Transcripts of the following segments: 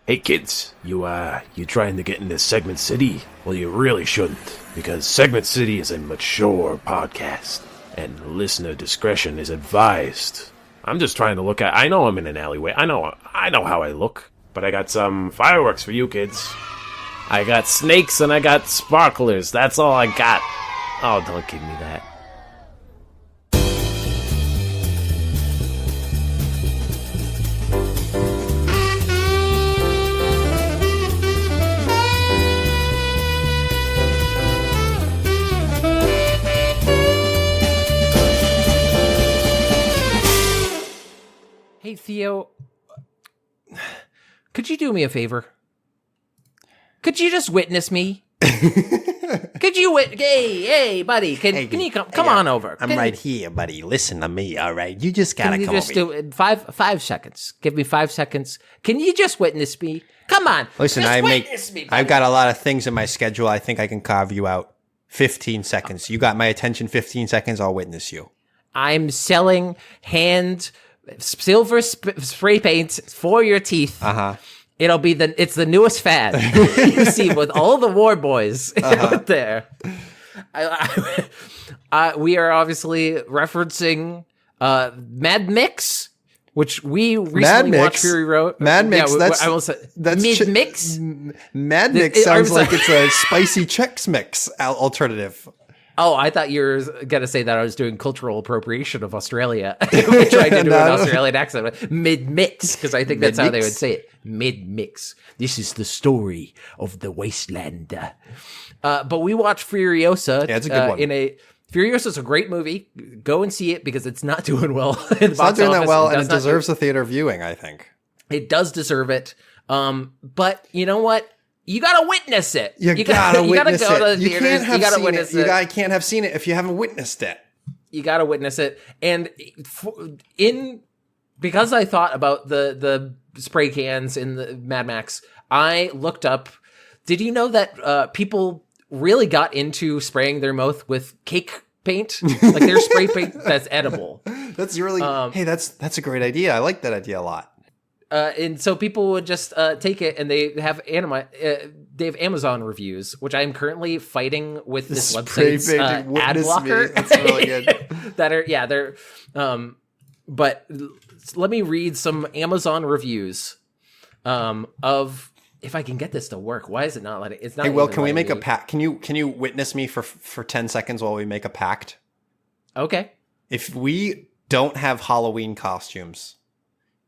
Hey kids, you trying to get into Segment City? Well, you really shouldn't, because Segment City is a mature podcast, and listener discretion is advised. I'm just trying to look at... I know I'm in an alleyway. I know how I look, but I got some fireworks for you kids. I got snakes and I got sparklers. That's all I got. Oh, don't give me that. Hey, Theo, could you do me a favor? Could you just witness me? Could you Hey, buddy, can you come on over? I'm right here, buddy. Listen to me, all right? You just gotta come over. Do it in 5 seconds. Give me 5 seconds. Can you just witness me? Come on. Listen, I've got a lot of things in my schedule. I think I can carve you out. 15 seconds. You got my attention. 15 seconds. I'll witness you. I'm selling silver spray paints for your teeth. It'll be it's the newest fad you see with all the war boys out there. We are obviously referencing Mad Mix, which we recently watched Fury Road. Mad Mix, I will say that's Mid Mix. Mad Mix sounds like it's a spicy Chex Mix alternative. Oh, I thought you were going to say that I was doing cultural appropriation of Australia. We're trying to do an Australian accent. Mid-mix, because I think that's how they would say it. Mid-mix. This is the story of the wasteland. But we watched Furiosa. Yeah, it's a good one. Furiosa's a great movie. Go and see it because it's not doing well in the It's box not doing office. that well, and it deserves a theater viewing, I think. It does deserve it. But you know what? You gotta witness it. You gotta witness go it. to the You theaters. can't have You gotta seen witness it. it. You can't have seen it if you haven't witnessed it. You gotta witness it. And because I thought about the spray cans in the Mad Max, I looked up. Did you know that people really got into spraying their mouth with cake paint? Like there's spray paint that's edible. That's really hey, that's a great idea. I like that idea a lot. And so people would just take it, and they have Amazon reviews, which I am currently fighting with this website's ad blocker. That's really good. But let me read some Amazon reviews of if I can get this to work. Why is it not letting? It's not. Hey, Will, can we make a pact? Can you witness me for 10 seconds while we make a pact? Okay. If we don't have Halloween costumes,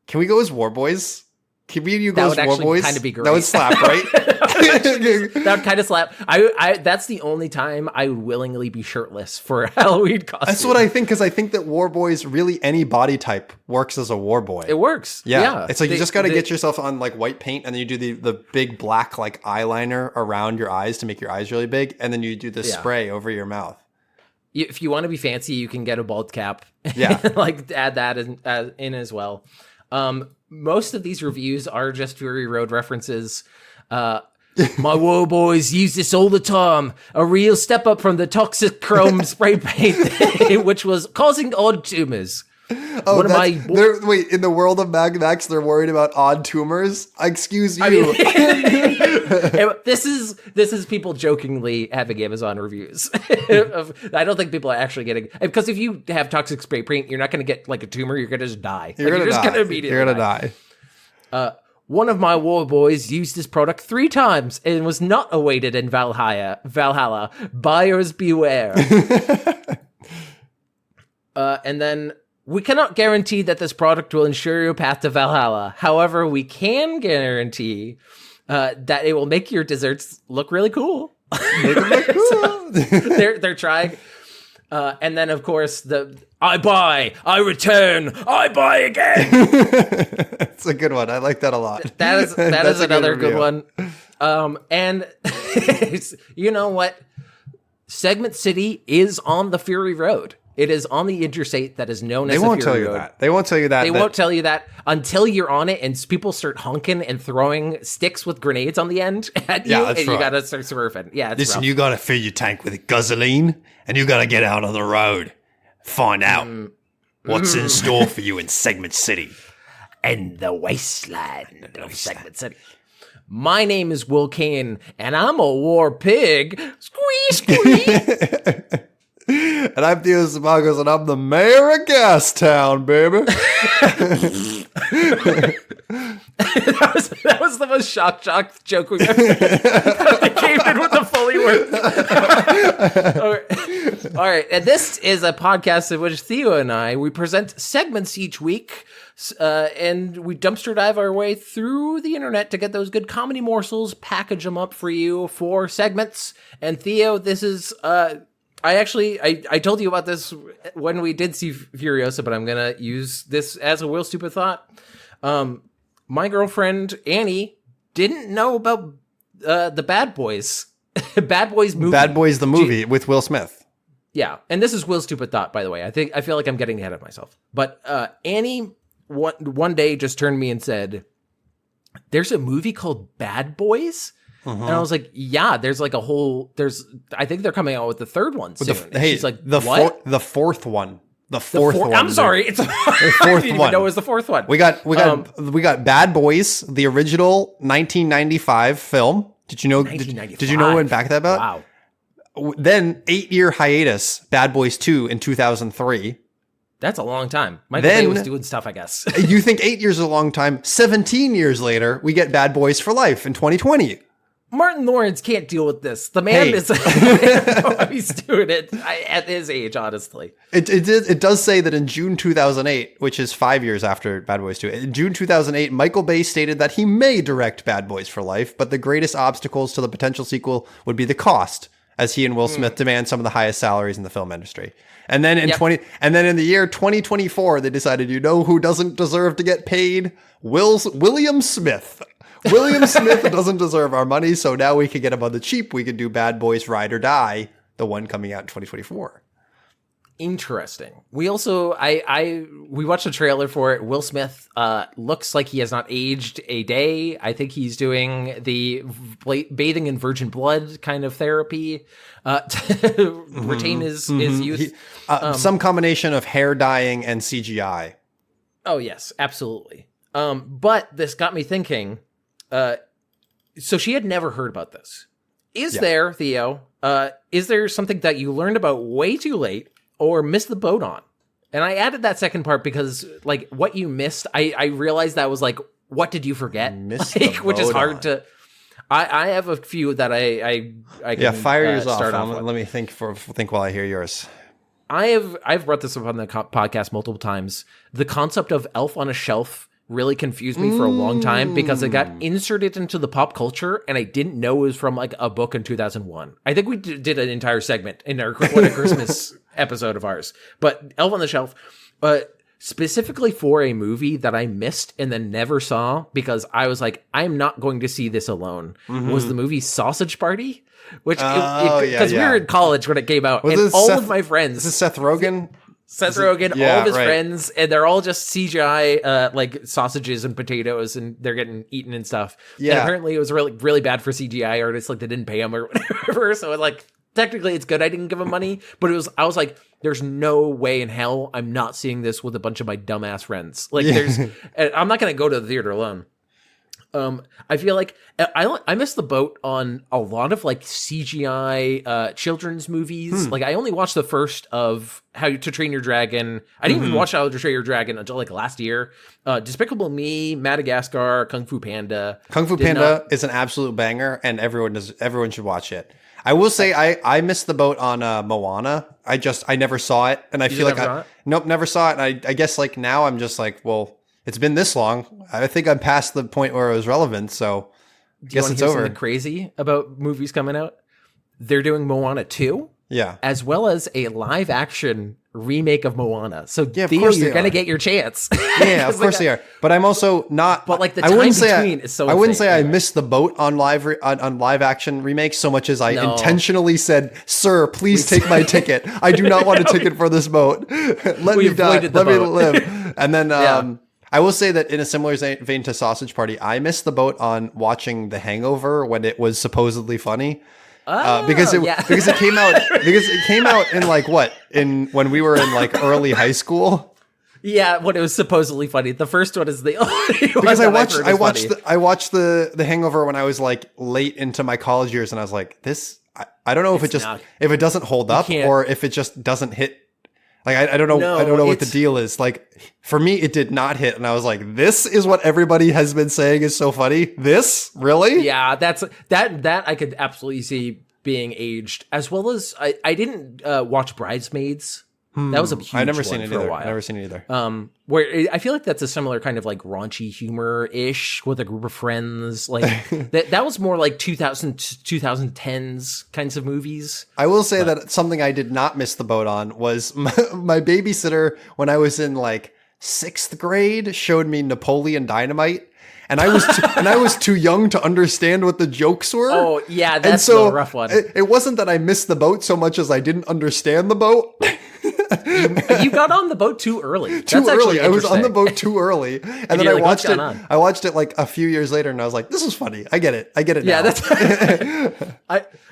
can we go as War Boys? Can we you go as War Boys? Kind of be great. That would slap, right? That would kind of slap. I that's the only time I would willingly be shirtless for a Halloween costume. That's what I think, because I think that War Boys, really any body type works as a War Boy. It works. Yeah. It's like you just got to get yourself on like white paint, and then you do the big black like eyeliner around your eyes to make your eyes really big, and then you do the spray over your mouth. If you want to be fancy, you can get a bald cap. Yeah. Like add that in as well. Most of these reviews are just Fury Road references. My war boys use this all the time. A real step up from the toxic chrome spray paint, which was causing odd tumors. Oh, wait, in the world of Mad Max, they're worried about odd tumors? Excuse you. I mean, this is people jokingly having Amazon reviews. I don't think people are actually getting, because if you have toxic spray paint, you're not going to get like a tumor. You're going to just die. You're going to die. One of my war boys used this product 3 times and was not awaited in Valhalla. Buyers beware. And then, we cannot guarantee that this product will ensure your path to Valhalla. However, we can guarantee that it will make your desserts look really cool. Make them look cool. They're trying. And then, of course, I buy, I return, I buy again. It's a good one. I like that a lot. That is another good one. And you know what? Segment City is on the Fury Road. It is on the interstate that is known as the Fury Road. They won't tell you that. They won't tell you that until you're on it and people start honking and throwing sticks with grenades on the end at you, and you gotta start swerving. Yeah, it's listen, rough. you gotta fill your tank with gasoline, and you gotta get out on the road. Find out what's in store for you in Segment City. and the wasteland of Segment City. My name is Will Kane, and I'm a war pig. Squee, squee. And I'm Theo Simagos, and I'm the mayor of Gastown, baby. that was the most shock joke we've ever done. It came in with the fully worked. All right. And this is a podcast in which Theo and we present segments each week, and we dumpster dive our way through the internet to get those good comedy morsels, package them up for you for segments. And Theo, this is... I told you about this when we did see Furiosa, but I'm going to use this as a Will Stupid Thought. My girlfriend, Annie, didn't know about the Bad Boys. Bad Boys movie. Bad Boys, the movie with Will Smith. Yeah. And this is Will Stupid Thought, by the way. I feel like I'm getting ahead of myself. But Annie one day just turned to me and said, there's a movie called Bad Boys? And I was like, yeah, there's like I think they're coming out with the third one soon. She's like, the fourth one. The fourth one. I'm sorry. It's the fourth one. I didn't even know it was the fourth one. We got Bad Boys, the original 1995 film. Did you know? Did you know when back that about? Wow. Then 8-year hiatus, Bad Boys 2 in 2003. That's a long time. Michael Bay was doing stuff, I guess. You think 8 years is a long time? 17 years later, we get Bad Boys for Life in 2020. Martin Lawrence can't deal with this. The man is he's doing it at his age, honestly. It does say that in June 2008, which is 5 years after Bad Boys 2, in June 2008, Michael Bay stated that he may direct Bad Boys for Life, but the greatest obstacles to the potential sequel would be the cost, as he and Will Smith demand some of the highest salaries in the film industry. And then in the year 2024, they decided, you know who doesn't deserve to get paid? William Smith. William Smith doesn't deserve our money, so now we can get him on the cheap. We can do Bad Boys Ride or Die, the one coming out in 2024. Interesting. We also, we watched a trailer for it. Will Smith looks like he has not aged a day. I think he's doing the bathing in virgin blood kind of therapy to retain his youth. Some combination of hair dyeing and CGI. Oh, yes, absolutely. But this got me thinking... so she had never heard about this. Is there, Theo, is there something that you learned about way too late or missed the boat on? And I added that second part because, like, what you missed, I realized that was like, what did you forget? Which is hard to... I have a few that I can fire yours off. Let me think while I hear yours. I've brought this up on the podcast multiple times. The concept of Elf on a Shelf really confused me for a long time because it got inserted into the pop culture and I didn't know it was from like a book in 2001. I think we did an entire segment in our Christmas episode of ours. But Elf on the Shelf, specifically for a movie that I missed and then never saw because I was like, I'm not going to see this alone, was the movie Sausage Party. Which, because we were in college when it came out, and all of my friends... Is this Seth Rogen? All of his friends, and they're all just CGI, like sausages and potatoes, and they're getting eaten and stuff. Yeah. And apparently it was really, really bad for CGI artists, like they didn't pay them or whatever. So like, technically it's good I didn't give them money, but I was like, there's no way in hell I'm not seeing this with a bunch of my dumbass friends. Like I'm not going to go to the theater alone. I feel like I missed the boat on a lot of like CGI children's movies. Like I only watched the first of How to Train Your Dragon. I didn't even watch How to Train Your Dragon until like last year. Despicable Me, Madagascar, Kung Fu Panda. Kung Fu Panda is an absolute banger, and everyone should watch it. I will say I missed the boat on Moana. I never saw it, and I feel like never saw it. And I guess like now I'm just like, well, it's been this long. I think I'm past the point where it was relevant, so I guess it's over. Something crazy about movies coming out? They're doing Moana 2, as well as a live action remake of Moana. So Theo, you're gonna get your chance. Yeah, of course they are. But I'm also not. But like the time between is so. I wouldn't say I missed the boat on live action remakes so much as I intentionally said, "Sir, please take my ticket. I do not want a ticket for this boat. Let me die. Let me live." And then. I will say that in a similar vein to Sausage Party, I missed the boat on watching The Hangover when it was supposedly funny. Because it came out in like when we were in like early high school. Yeah, when it was supposedly funny. The first one is the only one Because I watched the Hangover when I was like late into my college years, and I was like, this. I don't know if if it doesn't hold up or if it just doesn't hit. Like I don't know. I don't know what the deal is. Like for me, it did not hit, and I was like, this is what everybody has been saying is so funny. This really? Yeah, that I could absolutely see being aged, as well as I didn't watch Bridesmaids. That was a huge I've never one seen it for a either. while. I've never seen it either. Where I feel like that's a similar kind of like raunchy humor-ish with a group of friends. Like that was more like 2010s kinds of movies. I will say that something I did not miss the boat on was my babysitter when I was in like 6th grade showed me Napoleon Dynamite. And I was too young to understand what the jokes were. Oh yeah, that's the rough one. It wasn't that I missed the boat so much as I didn't understand the boat. You got on the boat too early. Too early. I was on the boat too early, and then I watched it. I watched it like a few years later, and I was like, "This is funny. I get it. I get it now." Yeah,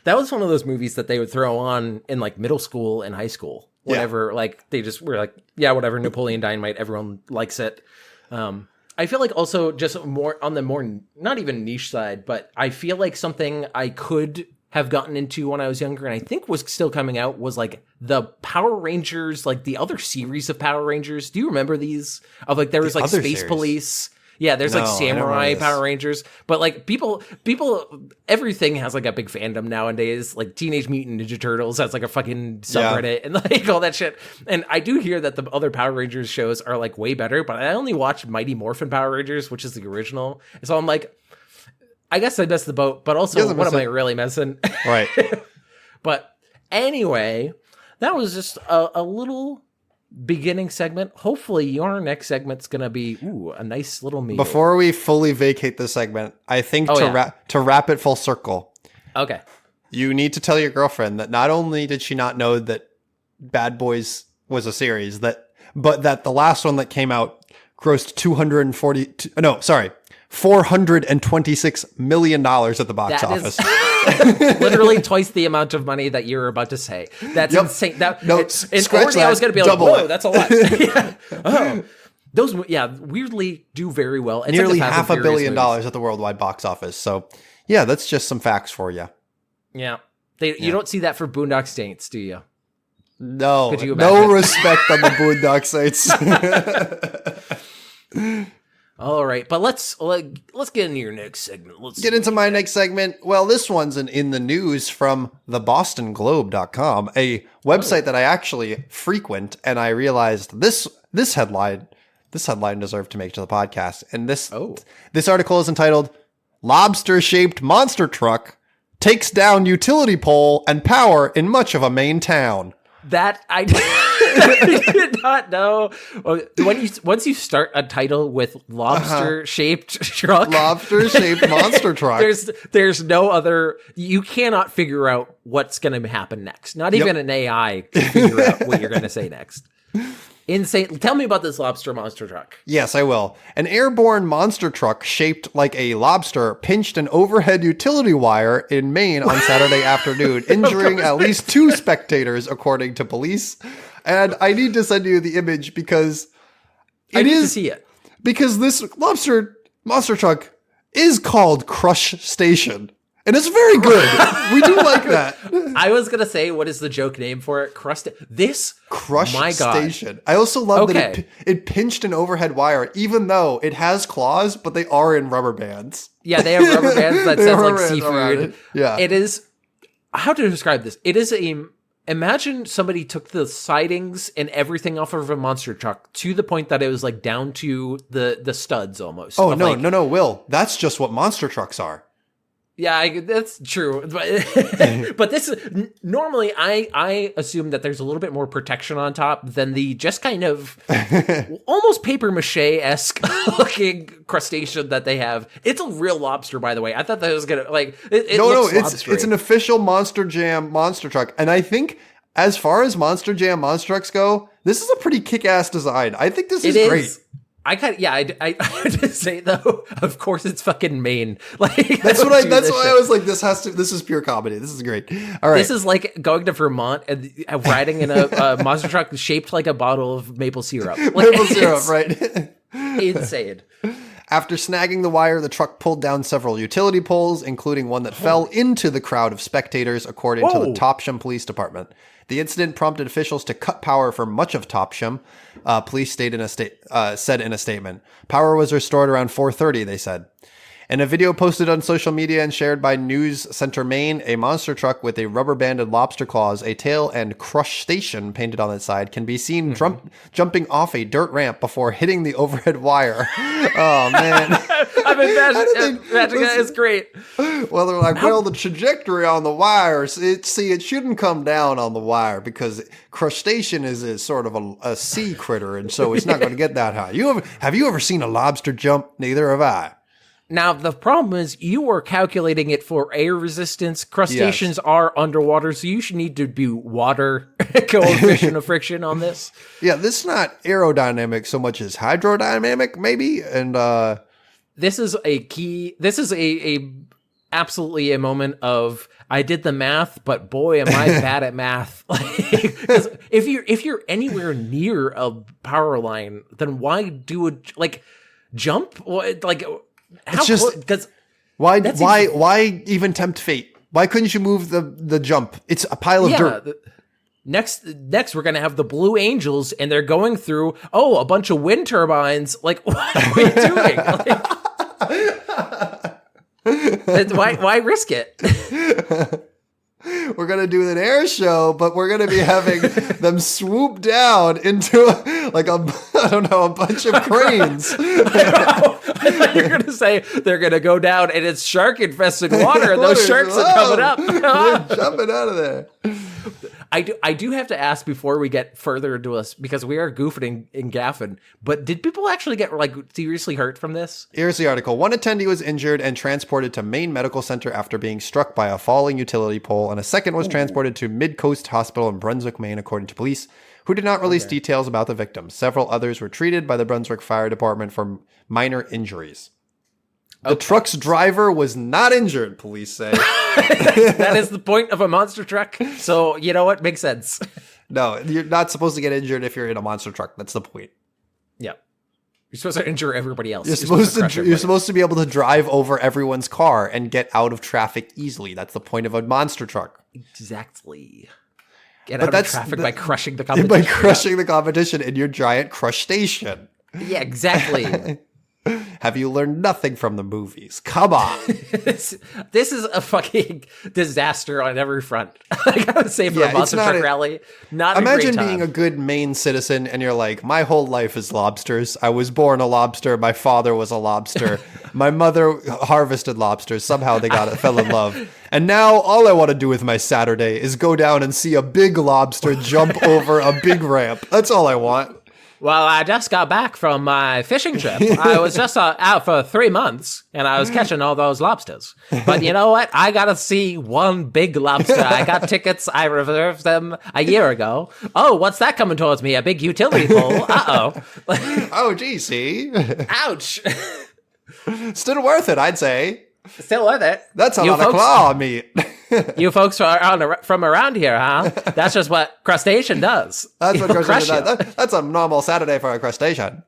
that was one of those movies that they would throw on in like middle school and high school. Whenever like they just were like, "Yeah, whatever." Napoleon Dynamite. Everyone likes it. I feel like also just more on the more not even niche side, but I feel like something I could have gotten into when I was younger and I think was still coming out was like the Power Rangers, like the other series of Power Rangers. Do you remember these? Of like there was like Space Police. Yeah, there's like Samurai Power Rangers, but like people, everything has like a big fandom nowadays. Like Teenage Mutant Ninja Turtles has like a fucking subreddit and like all that shit. And I do hear that the other Power Rangers shows are like way better, but I only watched Mighty Morphin Power Rangers, which is the original. So I'm like, I guess I missed the boat, but also what am I really missing? Right. But anyway, that was just a little beginning segment. Hopefully your next segment's gonna be a nice little meal. Before we fully vacate this segment, I think to wrap it full circle, okay, you need to tell your girlfriend that not only did she not know that Bad Boys was a series, but that the last one that came out grossed $426 million at the box office. Literally twice the amount of money that you're about to say. That's insane. I was going to be like, whoa, that's a lot. Those, weirdly do very well. It's nearly like $500 million at the worldwide box office. So, yeah, that's just some facts for you. Yeah. You don't see that for Boondock Saints, do you? No. No respect on the Boondock Saints. All right, but let's get into your next segment. Let's get into my next segment. Well, this one's in the news from thebostonglobe.com, a website that I actually frequent, and I realized this headline deserved to make to the podcast. And this article is entitled "Lobster-shaped monster truck takes down utility pole and power in much of a Maine town." That I did not know. Once you start a title with lobster-shaped truck, lobster-shaped monster truck, there's no other. You cannot figure out what's going to happen next. Not even an AI can figure out what you're going to say next. Insane. Tell me about this lobster monster truck. Yes, I will. An airborne monster truck shaped like a lobster pinched an overhead utility wire in Maine on Saturday afternoon, injuring at least 2 spectators, according to police. And I need to send you the image because I need to see it. Because this lobster monster truck is called Crushstation. And it's very good. We do like that. I was going to say, what is the joke name for it? Crushstation. I also love that it pinched an overhead wire, even though it has claws, but they are in rubber bands. Yeah, they have rubber bands that says like seafood. Yeah. It is, how to describe this? It is imagine somebody took the sidings and everything off of a monster truck to the point that it was like down to the studs almost. Oh, no, Will. That's just what monster trucks are. Yeah, that's true. But this is normally I assume that there's a little bit more protection on top than the just kind of almost paper mache-esque looking crustacean that they have. It's a real lobster, by the way. I thought that was gonna it's an official Monster Jam monster truck, and I think as far as Monster Jam monster trucks go, this is a pretty kick-ass design. I think this is great. I have to say though, of course it's fucking Maine. Like That's why I was like, this is pure comedy. This is great. All right. This is like going to Vermont and riding in a monster truck shaped like a bottle of maple syrup. Like, Maple syrup, right? Insane. After snagging the wire, the truck pulled down several utility poles, including one that fell into the crowd of spectators, according to the Topsham Police Department. The incident prompted officials to cut power for much of Topsham, police said in a statement. Power was restored around 4:30, they said. In a video posted on social media and shared by News Center Maine, a monster truck with a rubber-banded lobster claws, a tail, and Crushstation painted on its side can be seen jumping off a dirt ramp before hitting the overhead wire. Oh, man. I'm imagining that is great. Well, they're like, the trajectory on the wire, it shouldn't come down on the wire because Crushstation is a sort of a sea critter, and so it's not going to get that high. Have you ever seen a lobster jump? Neither have I. Now, the problem is you are calculating it for air resistance. Crustaceans are underwater, so you should need to do water coefficient of friction on this. Yeah, this is not aerodynamic so much as hydrodynamic, maybe. And this is a key. This is a absolutely a moment of I did the math, but boy, am I bad at math. Because if you're anywhere near a power line, then why do jump? Because why even tempt fate? Why couldn't you move the jump? It's a pile of dirt. Next, we're gonna have the Blue Angels, and they're going through a bunch of wind turbines. Like, what are we doing? Why risk it? We're going to do an air show, but we're going to be having them swoop down into a bunch of cranes. I thought you were going to say they're going to go down and it's shark infested water and those sharks are coming up. They're jumping out of there. I do have to ask before we get further into us, because we are goofing and gaffing, but did people actually get seriously hurt from this? Here's the article. One attendee was injured and transported to Maine Medical Center after being struck by a falling utility pole, and a second was transported to Mid-Coast Hospital in Brunswick, Maine, according to police, who did not release details about the victims. Several others were treated by the Brunswick Fire Department for minor injuries. The truck's driver was not injured, police say. That is the point of a monster truck. So, you know what? Makes sense. No, you're not supposed to get injured if you're in a monster truck. That's the point. Yeah. You're supposed to injure everybody else. You're supposed to be able to drive over everyone's car and get out of traffic easily. That's the point of a monster truck. Exactly. Get out of traffic by crushing the competition. By crushing the competition in your giant Crushstation. Yeah, exactly. Have you learned nothing from the movies? Come on. This is a fucking disaster on every front. I gotta say, for a monster truck rally, not imagine a great time. being a good Maine citizen and you're like, my whole life is lobsters. I was born a lobster. My father was a lobster. My mother harvested lobsters. Somehow they fell in love. And now all I want to do with my Saturday is go down and see a big lobster jump over a big ramp. That's all I want. Well, I just got back from my fishing trip. I was just out for 3 months, and I was catching all those lobsters. But you know what? I got to see one big lobster. I got tickets. I reserved them a year ago. Oh, what's that coming towards me? A big utility pole. Uh-oh. Oh, gee, see? Ouch. Still worth it, I'd say. Still worth it. That's a lot of claw meat. You folks are from around here, huh? That's just what Crushstation does. That's what Crushstation does. That's a normal Saturday for a Crushstation.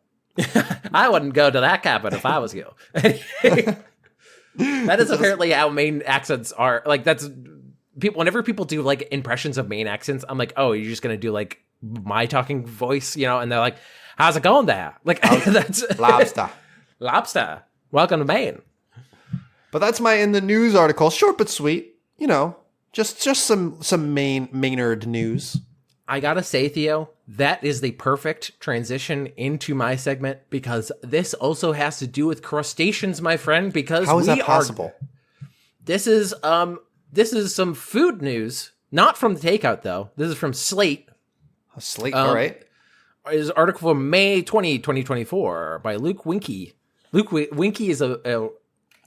I wouldn't go to that cabin if I was you. That is apparently how Maine accents are. Like, that's people. Whenever people do like impressions of Maine accents, I'm like, oh, you're just gonna do like my talking voice, And they're like, how's it going there? Like, that's lobster. Lobster. Welcome to Maine. But that's my in the news article. Short but sweet. Just some Maynard news. I gotta say, Theo, that is the perfect transition into my segment, because this also has to do with crustaceans, my friend. Because how is that possible? This is some food news, not from the takeout though. This is from Slate. Slate, all right. Is an article from May 2024 by Luke Winkie. Luke Winkie is a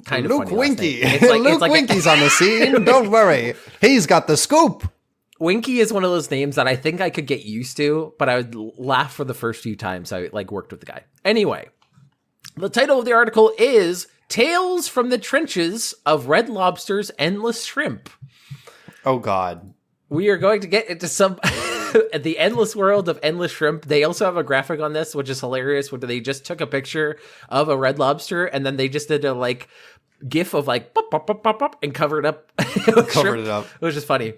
kind of Luke funny Winkie. Luke Winkie's on the scene. Don't worry. He's got the scoop. Winkie is one of those names that I think I could get used to, but I would laugh for the first few times I worked with the guy. Anyway, The title of the article is Tales from the Trenches of Red Lobster's Endless Shrimp. Oh, God. We are going to get into some the endless world of endless shrimp. They also have a graphic on this, which is hilarious, where they just took a picture of a red lobster and then they just did a like gif of like pop, pop, pop, pop, pop, and covered up. Covered it up. It was just funny.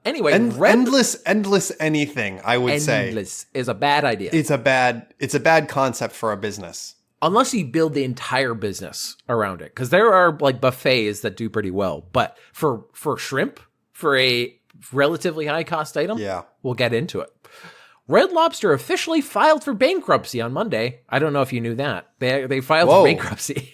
Anyway, endless anything, I would say. Endless is a bad idea. It's a bad concept for a business. Unless you build the entire business around it. Because there are like buffets that do pretty well. But for shrimp, for a relatively high cost item, we'll get into it. Red Lobster officially filed for bankruptcy on Monday. I don't know if you knew that. They filed for bankruptcy.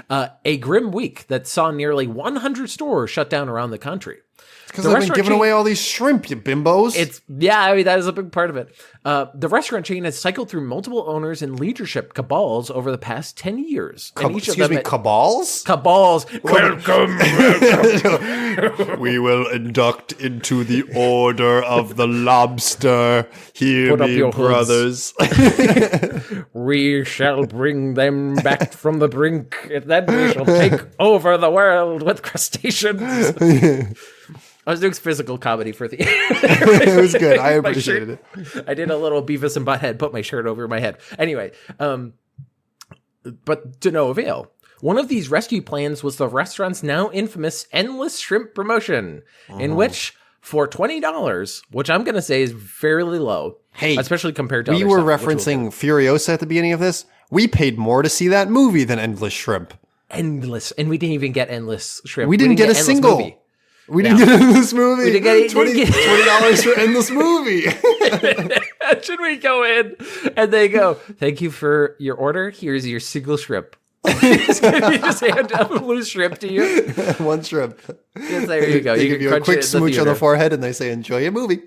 A grim week that saw nearly 100 stores shut down around the country. Because they've been giving away all these shrimp, you bimbos. That is a big part of it. The restaurant chain has cycled through multiple owners and leadership cabals over the past 10 years. Cabals? Cabals. Welcome. We will induct into the order of the lobster. Hear me, brothers. We shall bring them back from the brink, and then we shall take over the world with crustaceans. I was doing physical comedy for the It was good. I appreciated it. I did a little Beavis and Butthead, put my shirt over my head. Anyway, but to no avail. One of these rescue plans was the restaurant's now infamous Endless Shrimp promotion, in which, for $20, which I'm going to say is fairly low, especially compared to we were referencing Furiosa at the beginning of this. We paid more to see that movie than Endless Shrimp. Endless. And we didn't even get Endless Shrimp. We didn't get a single movie. We didn't get Endless Movie. We didn't get $20 for Endless Movie. Should we go in and they go, thank you for your order. Here's your single shrimp. You just hand up a blue shrimp to you. One shrimp. Yes, there you go. They give you a quick smooch on the forehead and they say, enjoy your movie.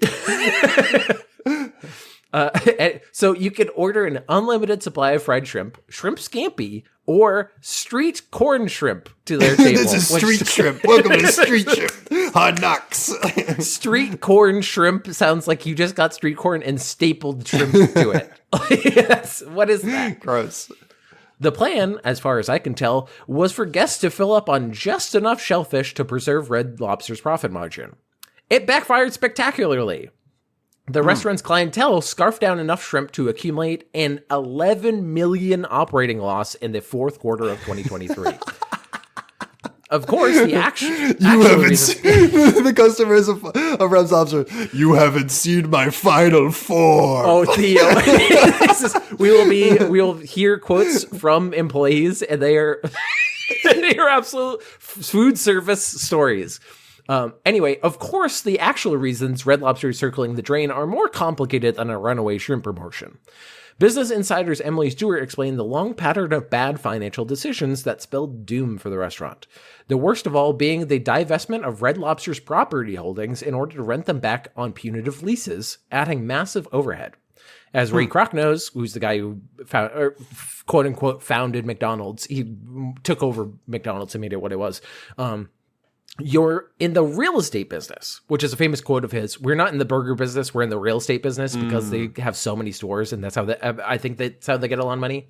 So you can order an unlimited supply of fried shrimp, shrimp scampi, or street corn shrimp to their table. This is street shrimp. Welcome to street shrimp. Hard knocks. Street corn shrimp sounds like you just got street corn and stapled shrimp to it. Yes. What is that? Gross. The plan, as far as I can tell, was for guests to fill up on just enough shellfish to preserve Red Lobster's profit margin. It backfired spectacularly. The restaurant's clientele scarfed down enough shrimp to accumulate an $11 million operating loss in the fourth quarter of 2023. Of course, the the customers of Red Lobster, you haven't seen my final form. Oh, Theo, we will hear quotes from employees, and they are absolute food service stories. Anyway, of course, the actual reasons Red Lobster is circling the drain are more complicated than a runaway shrimp promotion. Business Insider's Emily Stewart explained the long pattern of bad financial decisions that spelled doom for the restaurant. The worst of all being the divestment of Red Lobster's property holdings in order to rent them back on punitive leases, adding massive overhead. As Ray Kroc knows, who's the guy who found, or quote unquote, founded McDonald's, he took over McDonald's and made it what it was. You're in the real estate business, which is a famous quote of his. We're not in the burger business. We're in the real estate business because they have so many stores, and that's how I think that's how they get a lot of money.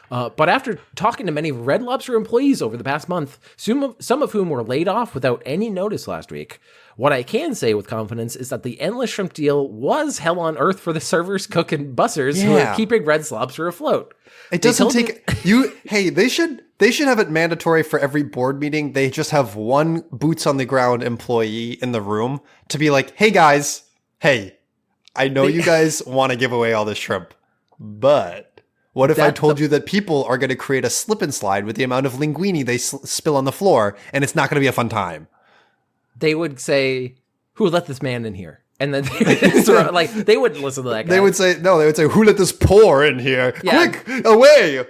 But after talking to many Red Lobster employees over the past month, some of whom were laid off without any notice last week, what I can say with confidence is that the Endless Shrimp deal was hell on earth for the servers, cook, and bussers who are keeping Red Lobster afloat. It doesn't take you. Hey, they should have it mandatory for every board meeting. They just have one boots on the ground employee in the room to be like, hey guys, I know you guys want to give away all this shrimp, but what if I told you that people are going to create a slip and slide with the amount of linguine they spill on the floor, and it's not going to be a fun time? They would say, who let this man in here? And then they wouldn't listen to that guy. They would say, who let this pour in here? Yeah. Quick, away!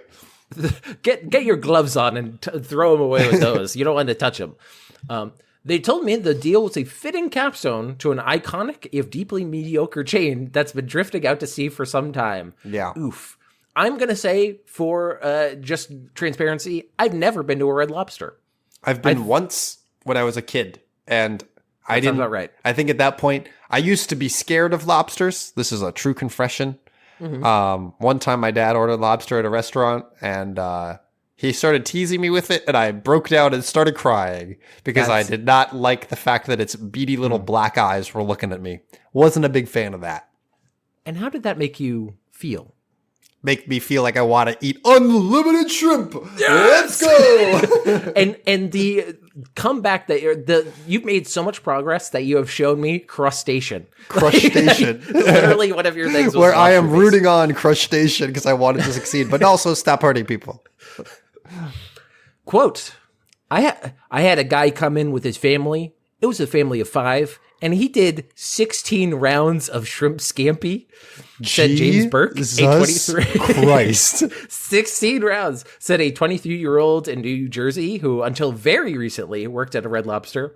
Get your gloves on and throw them away with those. You don't want to touch them. They told me the deal was a fitting capstone to an iconic, if deeply mediocre chain that's been drifting out to sea for some time. Yeah. Oof. I'm going to say, for just transparency, I've never been to a Red Lobster. I've been once when I was a kid, and I didn't. Sounds about right. I think at that point, I used to be scared of lobsters. This is a true confession. One time my dad ordered lobster at a restaurant, and he started teasing me with it, and I broke down and started crying because I did not like the fact that its beady little black eyes were looking at me. Wasn't a big fan of that. And how did that make you feel? Make me feel like I want to eat unlimited shrimp. Yes! Let's go. and the comeback that you've made so much progress that you have shown me Crushstation. Crushstation. Literally one of your things. Where I am rooting on Crushstation because I wanted to succeed, but also stop hurting people. Quote, I had a guy come in with his family. It was a family of 5. And he did 16 rounds of shrimp scampi, said James Burke, a 23. Christ. 16 rounds, said a 23-year-old in New Jersey who, until very recently, worked at a Red Lobster.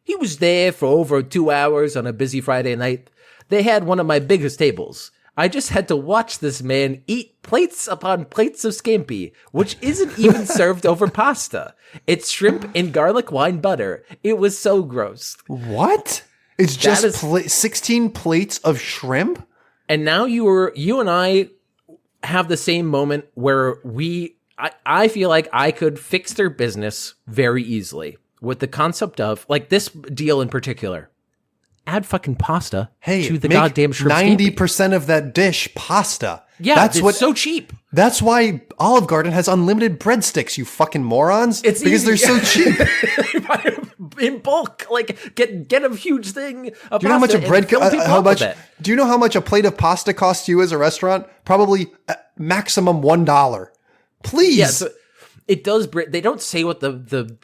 He was there for over 2 hours on a busy Friday night. They had one of my biggest tables. I just had to watch this man eat plates upon plates of scampi, which isn't even served over pasta. It's shrimp in garlic wine butter. It was so gross. What? It's just 16 plates of shrimp? And now you and I have the same moment where I feel like I could fix their business very easily with the concept of, like, this deal in particular. Add fucking pasta to the goddamn shrimp 90% of that dish pasta. Yeah, that's so cheap. That's why Olive Garden has unlimited breadsticks, you fucking morons. It's because they're so cheap. In bulk, like get a huge thing of do you know how much a bread do you know how much a plate of pasta costs you as a restaurant? Probably maximum $1. Please. Yeah, so it does. They don't say what the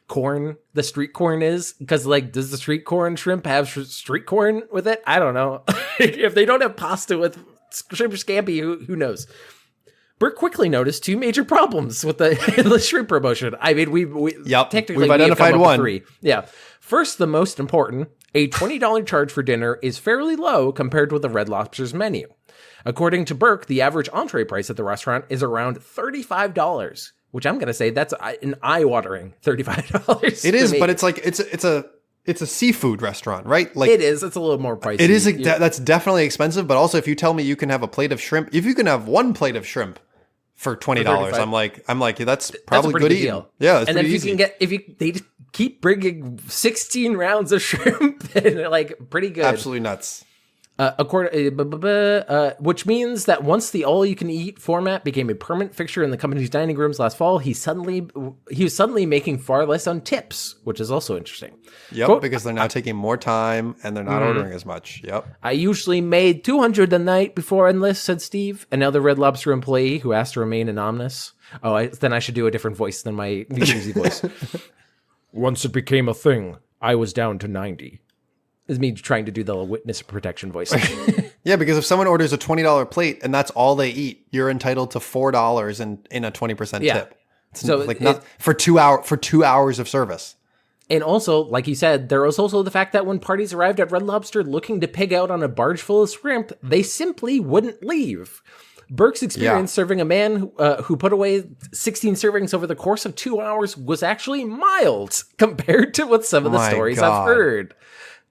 street corn is, because, like, does the street corn shrimp have street corn with it? I don't know. If they don't have pasta with shrimp scampi, who knows? Burke quickly noticed 2 major problems with the shrimp promotion. I mean, technically we've identified one. 3. Yeah. First, the most important, a $20 charge for dinner is fairly low compared with the Red Lobster's menu. According to Burke, the average entree price at the restaurant is around $35, which I'm going to say that's an eye-watering $35. It is, but it's like it's a seafood restaurant, right? Like, it is. It's a little more pricey. It is. That's definitely expensive. But also, if you tell me you can have a plate of shrimp, if you can have one plate of shrimp for $20, I'm like, that's probably that's a good eating. Deal. Yeah, that's and then they just keep bringing 16 rounds of shrimp, and they're like pretty good. Absolutely nuts. Which means that once the all-you-can-eat format became a permanent fixture in the company's dining rooms last fall, he was suddenly making far less on tips, which is also interesting. Yep, quote, because they're now taking more time and they're not ordering as much. Yep. I usually made $200 a night before enlist, said Steve, another Red Lobster employee who asked to remain anonymous. Then I should do a different voice than my New Jersey voice. Once it became a thing, I was down to 90. Is me trying to do the witness protection voice. Yeah, because if someone orders a $20 plate and that's all they eat, you're entitled to $4 in a 20% tip. So like for 2 hours of service. And also, like you said, there was also the fact that when parties arrived at Red Lobster looking to pig out on a barge full of shrimp, they simply wouldn't leave. Burke's experience serving a man who put away 16 servings over the course of 2 hours was actually mild compared to what some of the stories I've heard.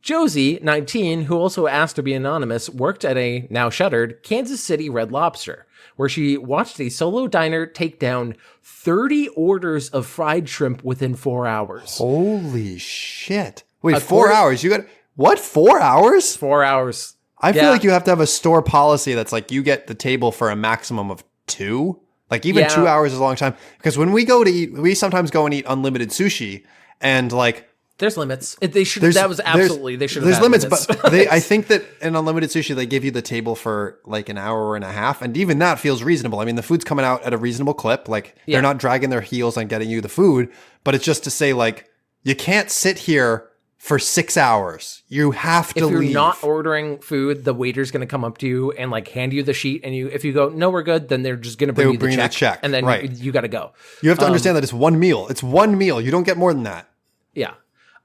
Josie, 19, who also asked to be anonymous, worked at a now shuttered Kansas City Red Lobster, where she watched a solo diner take down 30 orders of fried shrimp within 4 hours. Holy shit. Wait, 4 hours? You got what? 4 hours? 4 hours. I feel like you have to have a store policy that's like you get the table for a maximum of 2. Like even 2 hours is a long time. Because when we go to eat, we sometimes go and eat unlimited sushi, and like there's limits. They should. That was absolutely. They should have. There's limits, but I think that in unlimited sushi they give you the table for like an hour and a half, and even that feels reasonable. I mean, the food's coming out at a reasonable clip. Like they're not dragging their heels on getting you the food, but it's just to say like you can't sit here for 6 hours. You have to leave. If you're not ordering food, the waiter's going to come up to you and like hand you the sheet, and if you go no, we're good, then they're just going to bring you the check, and then you got to go. You have to understand that it's one meal. It's one meal. You don't get more than that. Yeah.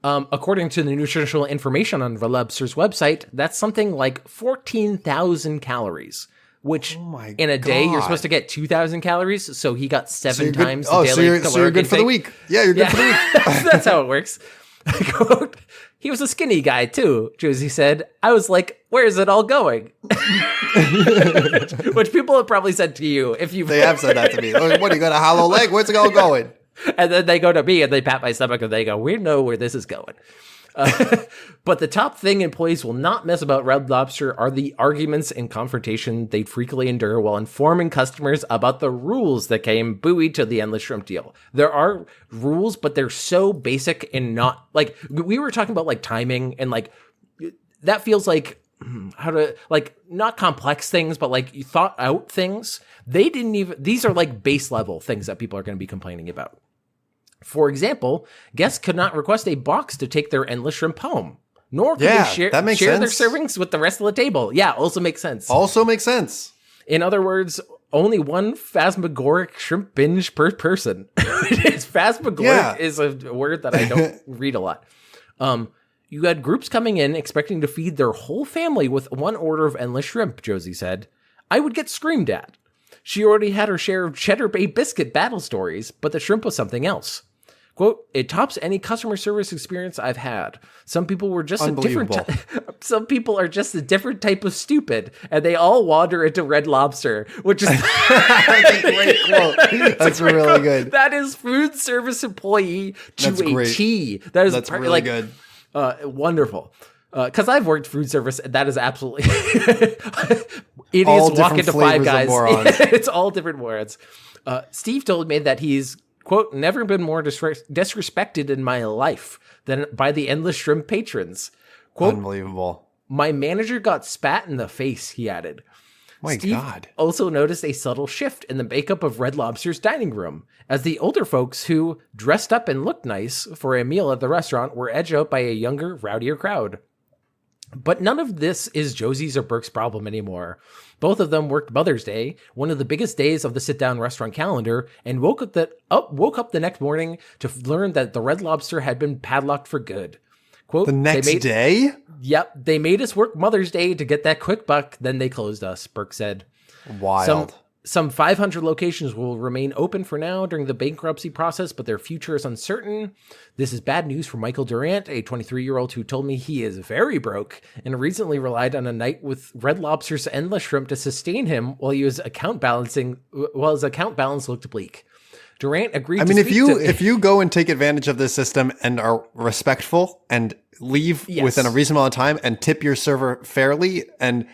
According to the nutritional information on Red Lobster's website, that's something like 14,000 calories, which in a day you're supposed to get 2,000 calories. So he got 7 times the daily caloric so you're good for the week. Yeah, you're good for the week. That's how it works. Quote, he was a skinny guy too, Josie said. I was like, where's it all going? Which people have probably said to you if you They have said that to me. What, you got a hollow leg? Where's it all going? And then they go to me and they pat my stomach and they go, we know where this is going. But the top thing employees will not miss about Red Lobster are the arguments and confrontation they'd frequently endure while informing customers about the rules that came buoyed to the endless shrimp deal. There are rules, but they're so basic and not like we were talking about like timing and like that feels like how to like not complex things, but like you thought out things. They didn't even, these are like base level things that people are going to be complaining about. For example, guests could not request a box to take their endless shrimp home, nor could they share their servings with the rest of the table. Yeah, also makes sense. Also makes sense. In other words, only one phasmagoric shrimp binge per person. Phasmagoric is a word that I don't read a lot. You had groups coming in expecting to feed their whole family with one order of endless shrimp, Josie said. I would get screamed at. She already had her share of Cheddar Bay biscuit battle stories, but the shrimp was something else. Quote, it tops any customer service experience I've had. Some people were just some people are just a different type of stupid, and they all wander into Red Lobster, which is That's a great quote. That's really good. That is food service employee to a T. That's really good. Wonderful. Because I've worked food service, that is absolutely it all is walk into Five Guys. It's all different words. Steve told me that he's, quote, never been more disrespected in my life than by the endless shrimp patrons. Quote, unbelievable. My manager got spat in the face, he added. My Steve God. also noticed a subtle shift in the makeup of Red Lobster's dining room, as the older folks who dressed up and looked nice for a meal at the restaurant were edged out by a younger, rowdier crowd. But none of this is Josie's or Burke's problem anymore. Both of them worked Mother's Day, one of the biggest days of the sit-down restaurant calendar, and woke up the next morning to learn that the Red Lobster had been padlocked for good. Quote, the next day? Yep, they made us work Mother's Day to get that quick buck, then they closed us, Burke said. Wild. Some 500 locations will remain open for now during the bankruptcy process, but their future is uncertain. This is bad news for Michael Durant, a 23-year-old who told me he is very broke and recently relied on a night with Red Lobster's endless shrimp to sustain him while his account balance looked bleak. Durant agreed. If you go and take advantage of this system and are respectful and leave within a reasonable amount of time and tip your server fairly and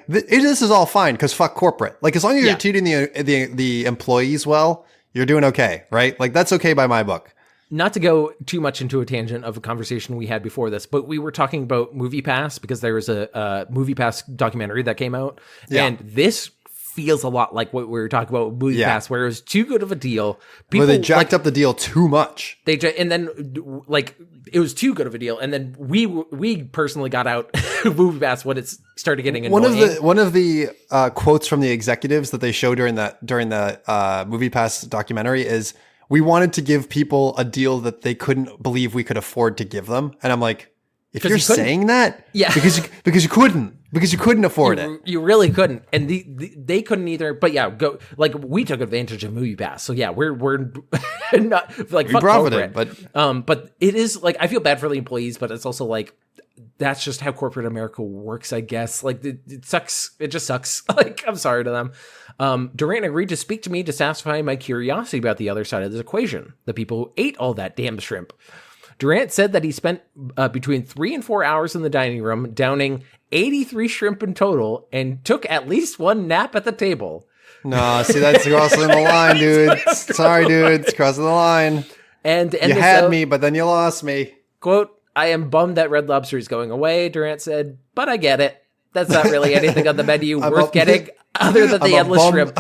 this is all fine because fuck corporate. Like as long as you're treating the employees well, you're doing okay, right? Like that's okay by my book. Not to go too much into a tangent of a conversation we had before this, but we were talking about MoviePass because there was a MoviePass documentary that came out, and this feels a lot like what we were talking about with MoviePass, where it was too good of a deal. Where they jacked up the deal too much. And then like it was too good of a deal, and then we personally got out MoviePass when it started getting annoying. One of the quotes from the executives that they show during the MoviePass documentary is, we wanted to give people a deal that they couldn't believe we could afford to give them. And I'm like, if you're saying that, because you couldn't afford it. You really couldn't. And they couldn't either. But go, like, we took advantage of MoviePass. So we're not like, we profited, but it is like, I feel bad for the employees, but it's also like, that's just how corporate America works, I guess. Like it sucks. It just sucks. Like, I'm sorry to them. Durant agreed to speak to me to satisfy my curiosity about the other side of this equation, the people who ate all that damn shrimp. Durant said that he spent between 3 and 4 hours in the dining room, downing 83 shrimp in total, and took at least one nap at the table. No, see, that's crossing the line, dude. Sorry, dude. It's crossing the line. And you had me, but then you lost me. Quote, I am bummed that Red Lobster is going away, Durant said, but I get it. That's not really anything on the menu worth getting other than the endless shrimp.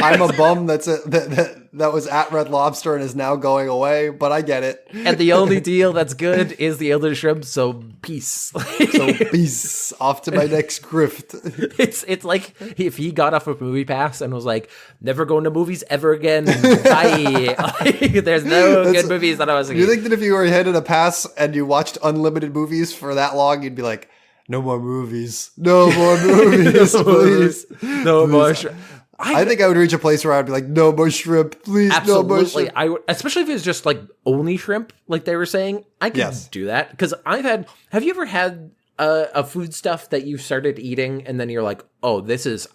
I'm a bum that was at Red Lobster and is now going away, but I get it. And the only deal that's good is the endless shrimp, so peace. So peace. Off to my next grift. It's like if he got off of MoviePass and was like, never going to movies ever again. Bye. There's no good movies that I was You think that if you were handed a pass and you watched unlimited movies for that long, you'd be like, no more movies. No more movies, please. No more. I think I would reach a place where I'd be like, no more shrimp, please, no more Absolutely. shrimp. I would, especially if it's just like only shrimp, like they were saying. I could do that because have you ever had a food stuff that you started eating and then you're like, oh,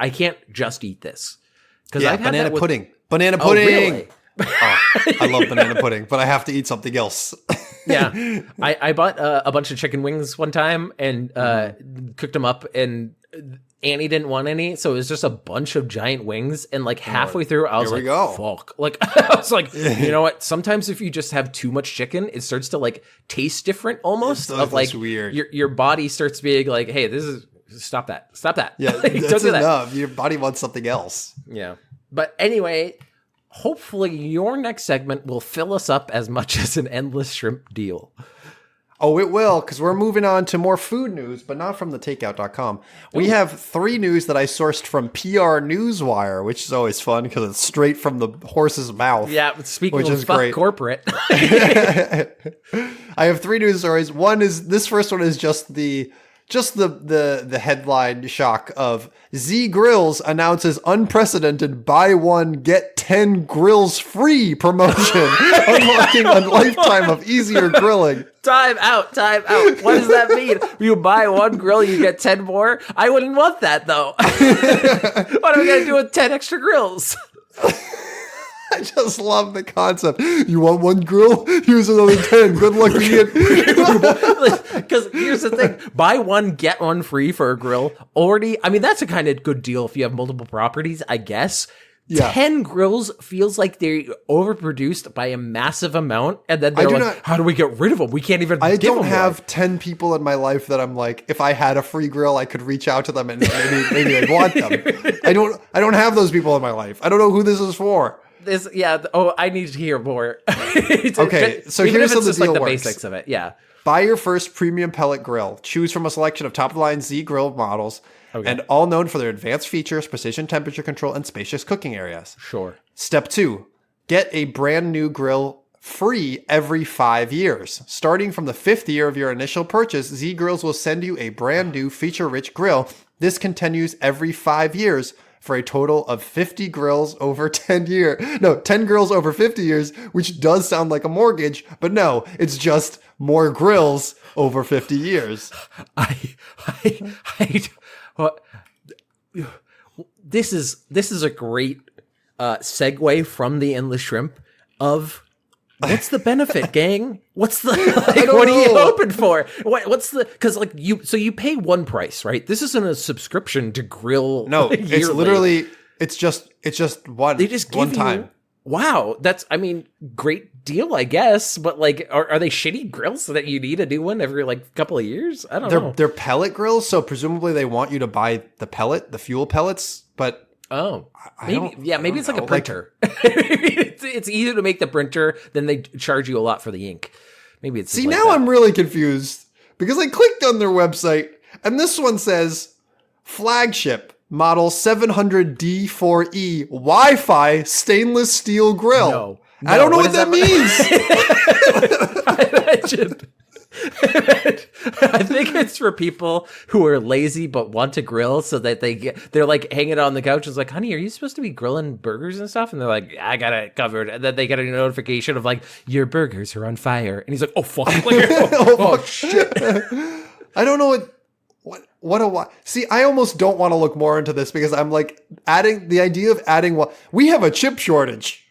I can't just eat this. Because I've had banana pudding. Banana pudding. Really? I love banana pudding, but I have to eat something else. Yeah. I bought a bunch of chicken wings one time and cooked them up, and Annie didn't want any, so it was just a bunch of giant wings. And like halfway through, I was like, fuck. Like, I was like, you know what? Sometimes if you just have too much chicken, it starts to like taste different almost. Of like weird. Your body starts being like, hey, stop that. Yeah, Like, that's don't do that. enough. Your body wants something else. Yeah. But anyway, hopefully your next segment will fill us up as much as an endless shrimp deal. Oh, it will, because we're moving on to more food news, but not from the takeout.com. We have 3 news that I sourced from PR Newswire, which is always fun because it's straight from the horse's mouth. Yeah, speaking which of is fuck great. corporate. I have 3 news stories. This first one is just the headline shock of Z Grills announces unprecedented buy one get 10 grills free promotion, unlocking a lifetime of easier grilling. Time out. What does that mean? You buy one grill, you get 10 more? I wouldn't want that though. What am I gonna do with 10 extra grills? I just love the concept. You want one grill? Here's another 10. Good luck again. Because here's the thing. Buy one, get one free for a grill. That's a kind of good deal if you have multiple properties, I guess. Yeah. 10 grills feels like they're overproduced by a massive amount. And then they're like, how do we get rid of them? We can't even I give don't them have away. 10 people in my life that I'm like, if I had a free grill, I could reach out to them and maybe they'd want them. I don't have those people in my life. I don't know who this is for. I need to hear more. Okay, so even here's if how it's the just deal like the works. basics of it. Yeah. Buy your first premium pellet grill. Choose from a selection of top-of-the-line Z grill models, and all known for their advanced features, precision temperature control, and spacious cooking areas. Sure. Step 2, get a brand new grill free every 5 years. Starting from the 5th year of your initial purchase, Z Grills will send you a brand new feature-rich grill. This continues every 5 years for a total of 50 grills over 10 years. No, 10 grills over 50 years, which does sound like a mortgage, but no, it's just more grills over 50 years. This is a great segue from the endless shrimp of what's the benefit, gang? What's the what are you hoping for? What's the because like you pay one price, right? This isn't a subscription to grill. No, it's literally it's just one. They just give one time. Wow, that's great deal, I guess. But like, are they shitty grills so that you need a new one every like couple of years? I don't know. They're pellet grills, so presumably they want you to buy the fuel pellets, but. Maybe it's like a printer. It's easier to make the printer than they charge you a lot for the ink. Maybe it's now I'm really confused because I clicked on their website and this one says flagship model 700D4E Wi-Fi stainless steel grill. No, I don't know what that means. I think it's for people who are lazy but want to grill, so that they're like hanging on the couch. It's like, honey, are you supposed to be grilling burgers and stuff? And they're like, I got it covered. And then they get a notification of like, your burgers are on fire. And he's like, oh fuck, oh shit. I don't know what. See, I almost don't want to look more into this because I'm like the idea of adding we have a chip shortage.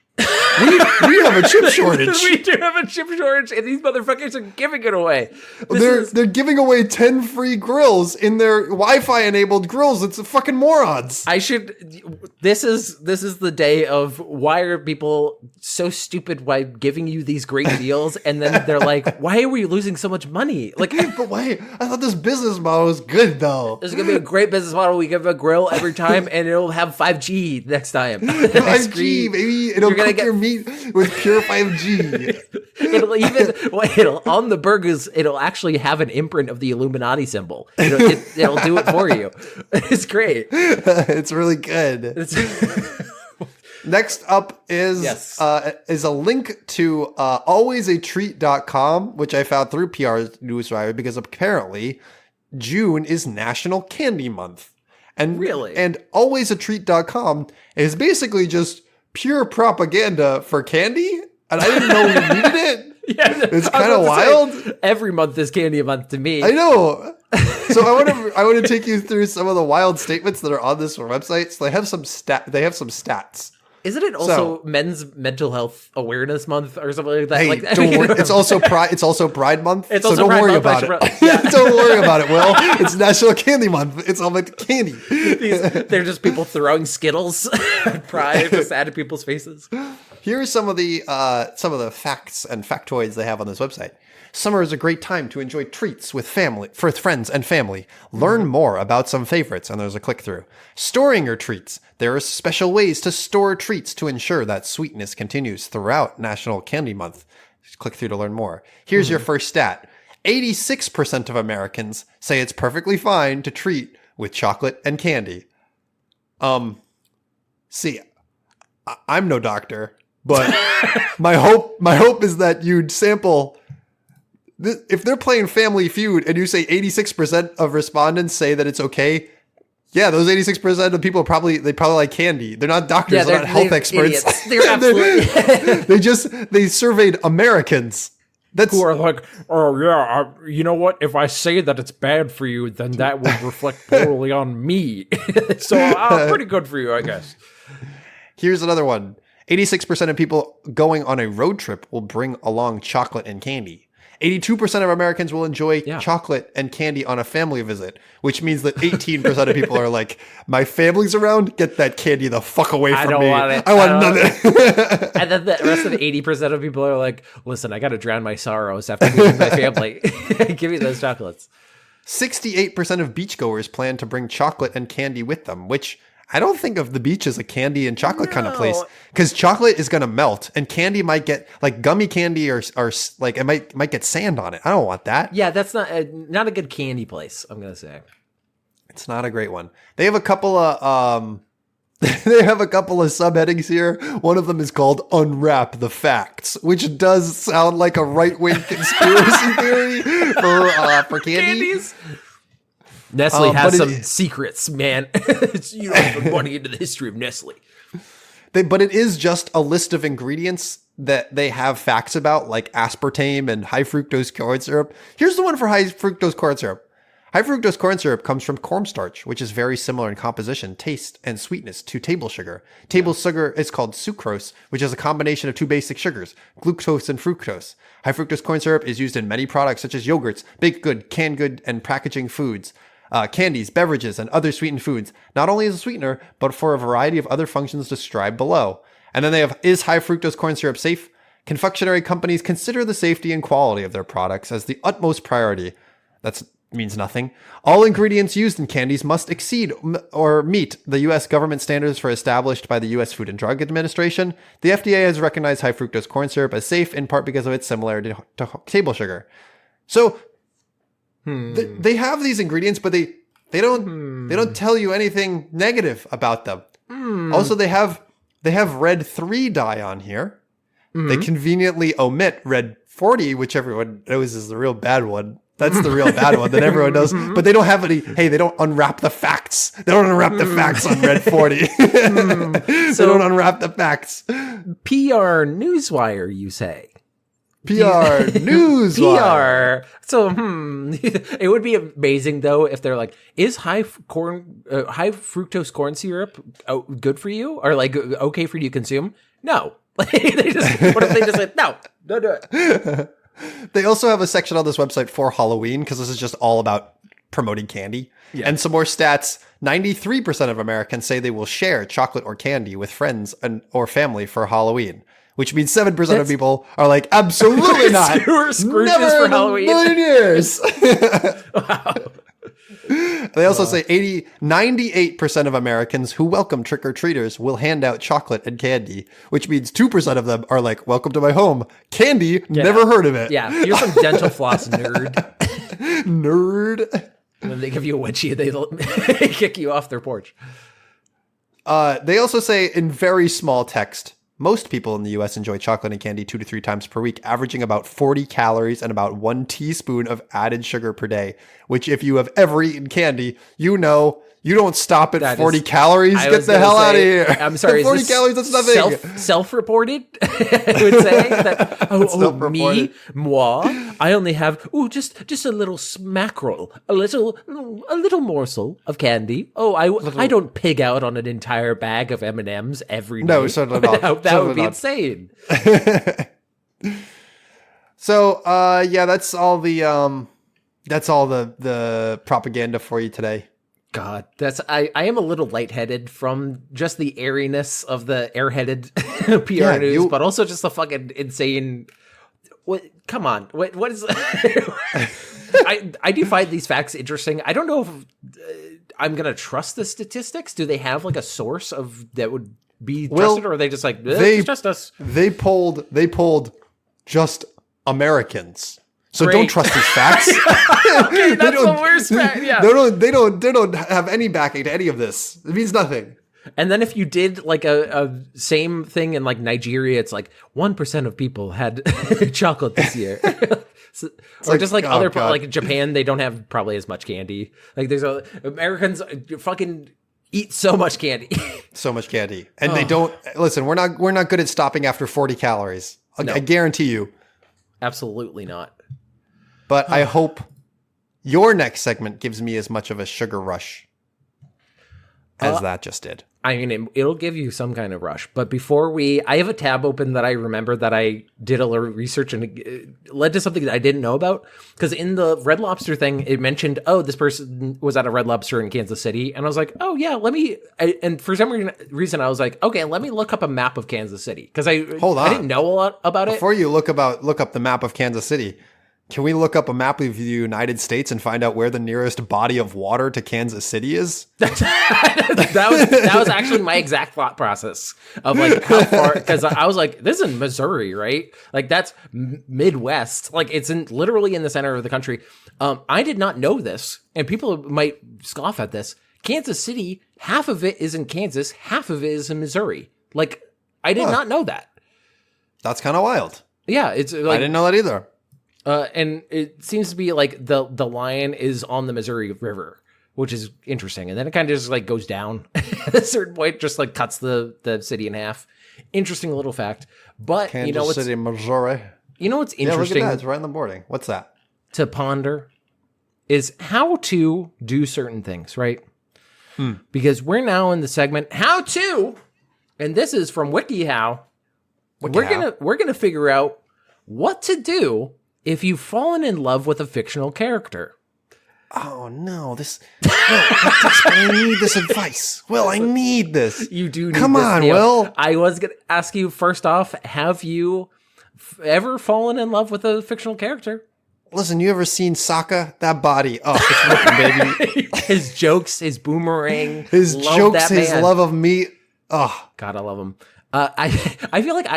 We have a chip shortage. We do have a chip shortage, and these motherfuckers are giving it away. They're giving away 10 free grills in their Wi-Fi enabled grills. It's fucking morons. This is the day of why are people so stupid by giving you these great deals, and then they're like, why are we losing so much money? Like, but wait, I thought this business model was good though. This is gonna be a great business model. We give a grill every time, and it'll have 5G next time. 5G, baby. It'll cook your meat with pure 5G. It'll on the burgers. It'll actually have an imprint of the Illuminati symbol. It'll do it for you. It's great. It's really good. Next up is a link to alwaysatreat.com, which I found through PR Newswire because apparently June is National Candy Month. And Really? And alwaysatreat.com is basically just pure propaganda for candy. And I didn't know we needed it. Yeah, It's kind of wild. Every month is candy month to me. I know. So I want to take you through some of the wild statements that are on this website. So they have some stats. Isn't it also Men's Mental Health Awareness Month or something like that? Hey, like that? don't worry. It's also Pride Month. It's so also don't Pride worry Month, about it. Don't worry about it, Will. It's National Candy Month. It's all about the candy. They're just people throwing Skittles at Pride just at people's faces. Here are some of the facts and factoids they have on this website. Summer is a great time to enjoy treats with friends and family. Learn more about some favorites, and there's a click through. Storing your treats. There are special ways to store treats to ensure that sweetness continues throughout National Candy Month. Just click through to learn more. Here's your first stat. 86% of Americans say it's perfectly fine to treat with chocolate and candy. See, I'm no doctor, but my hope is that you'd sample. If they're playing Family Feud and you say 86% of respondents say that it's okay, yeah, those 86% of people probably like candy. They're not doctors, they're not health experts. Idiots. They're absolutely they surveyed Americans. Who are like, oh yeah, you know what? If I say that it's bad for you, then that would reflect poorly on me. So pretty good for you, I guess. Here's another one. 86% of people going on a road trip will bring along chocolate and candy. 82% of Americans will enjoy chocolate and candy on a family visit, which means that 18% of people are like, my family's around, get that candy the fuck away from me. I don't want it. I want none of it. And then the rest of the 80% of people are like, listen, I got to drown my sorrows after meeting my family. Give me those chocolates. 68% of beachgoers plan to bring chocolate and candy with them, which I don't think of the beach as a candy and chocolate kind of place, because chocolate is going to melt and candy might get like gummy candy or like it might get sand on it. I don't want that. Yeah, that's not a good candy place, I'm going to say. It's not a great one. They have a couple of subheadings here. One of them is called Unwrap the Facts, which does sound like a right-wing conspiracy theory for candies. Nestle has some secrets, man. You don't put money into the history of Nestle. But it is just a list of ingredients that they have facts about, like aspartame and high fructose corn syrup. Here's the one for high fructose corn syrup. High fructose corn syrup comes from cornstarch, which is very similar in composition, taste, and sweetness to table sugar. Table sugar is called sucrose, which is a combination of two basic sugars, glucose and fructose. High fructose corn syrup is used in many products such as yogurts, baked good, canned good, and packaging foods. Candies, beverages, and other sweetened foods, not only as a sweetener, but for a variety of other functions described below. And then they have, is high fructose corn syrup safe? Confectionery companies consider the safety and quality of their products as the utmost priority. That means nothing. All ingredients used in candies must exceed or meet the U.S. government standards established by the U.S. Food and Drug Administration. The FDA has recognized high fructose corn syrup as safe in part because of its similarity to table sugar. So, they have these ingredients, but they don't tell you anything negative about them. Also, they have red 3 dye on here. They conveniently omit red 40, which everyone knows is the real bad one. That's the real bad one that everyone knows. But they don't have any. Hey, they don't unwrap the facts. They don't unwrap the facts on red 40. They don't unwrap the facts. PR Newswire, you say? PR news. PR. So, it would be amazing though if they're like, is high fructose corn syrup good for you, or like okay for you to consume? No. What if they just like, no, don't do it. They also have a section on this website for Halloween because this is just all about promoting candy. Yeah. And some more stats. 93% of Americans say they will share chocolate or candy with friends or family for Halloween. Which means 7% of people are like, absolutely not. We're Scrooges Never for Halloween. In a million years. Wow. They also say 98% of Americans who welcome trick-or-treaters will hand out chocolate and candy, which means 2% of them are like, welcome to my home. Candy, never heard of it. Yeah, you're some dental floss nerd. Nerd. And then they give you a wedgie, they kick you off their porch. They also say in very small text, most people in the U.S. enjoy chocolate and candy 2 to 3 times per week, averaging about 40 calories and about 1 teaspoon of added sugar per day, which if you have ever eaten candy, you know You don't stop at That 40 is- calories. I Get was the gonna hell out of say- here. I'm sorry. 40 is this calories, that's nothing. Self-reported, I would say. That, me, Self-reported. moi, I only have, just a little smackerel, a little morsel of candy. Oh, I don't pig out on an entire bag of M&Ms every day. No, certainly not. That Certainly would be not. insane. So, yeah, that's all the propaganda for you today. God, I am a little lightheaded from just the airiness of the airheaded PR Yeah, news, but also just the fucking insane. What? Come on, what is? I do find these facts interesting. I don't know if I'm gonna trust the statistics. Do they have like a source of that would be trusted, or are they just like just trust us? They polled just Americans. So Great. don't trust these facts. Okay, that's the worst fact. Yeah. They don't have any backing to any of this. It means nothing. And then if you did like a same thing in like Nigeria, it's like 1% of people had chocolate this year. So, or like, just like oh, other God. like Japan, they don't have probably as much candy. Like there's Americans fucking eat so much candy. So much candy, and they don't listen. We're not good at stopping after 40 calories. I guarantee you. Absolutely not. But I hope your next segment gives me as much of a sugar rush as that just did. I mean, it'll give you some kind of rush. But before I have a tab open that I remember that I did a little research and it led to something that I didn't know about. Because in the Red Lobster thing, it mentioned, this person was at a Red Lobster in Kansas City. And I was like, oh, yeah, and for some reason, I was like, okay, let me look up a map of Kansas City. Because I didn't know a lot about it. Before you look up the map of Kansas City, can we look up a map of the United States and find out where the nearest body of water to Kansas City is? that was actually my exact thought process of like how far, because I was like, this is in Missouri, right? Like that's Midwest. Like it's literally in the center of the country. I did not know this, and people might scoff at this. Kansas City, half of it is in Kansas, half of it is in Missouri. Like I did not know that. That's kind of wild. Yeah, it's like I didn't know that either. and it seems to be like the line is on the Missouri River, which is interesting. And then it kind of just like goes down at a certain point, just like cuts the city in half. Interesting little fact. But Kansas City, Missouri. You know what's Yeah, look interesting at that. It's right on the boarding. What's that? to ponder is how to do certain things, right? Because we're now in the segment how to, and this is from WikiHow. We're gonna figure out what to do if you've fallen in love with a fictional character. Oh no! I need this advice. Will, I need this. You do need Come this, on, Neil. Will. I was going to ask you first off, have you ever fallen in love with a fictional character? Listen, you ever seen Sokka? That body. Oh, it's ripping, baby. His jokes, his boomerang. His love jokes, that his man. love of meat. Oh, God, I love him. I feel like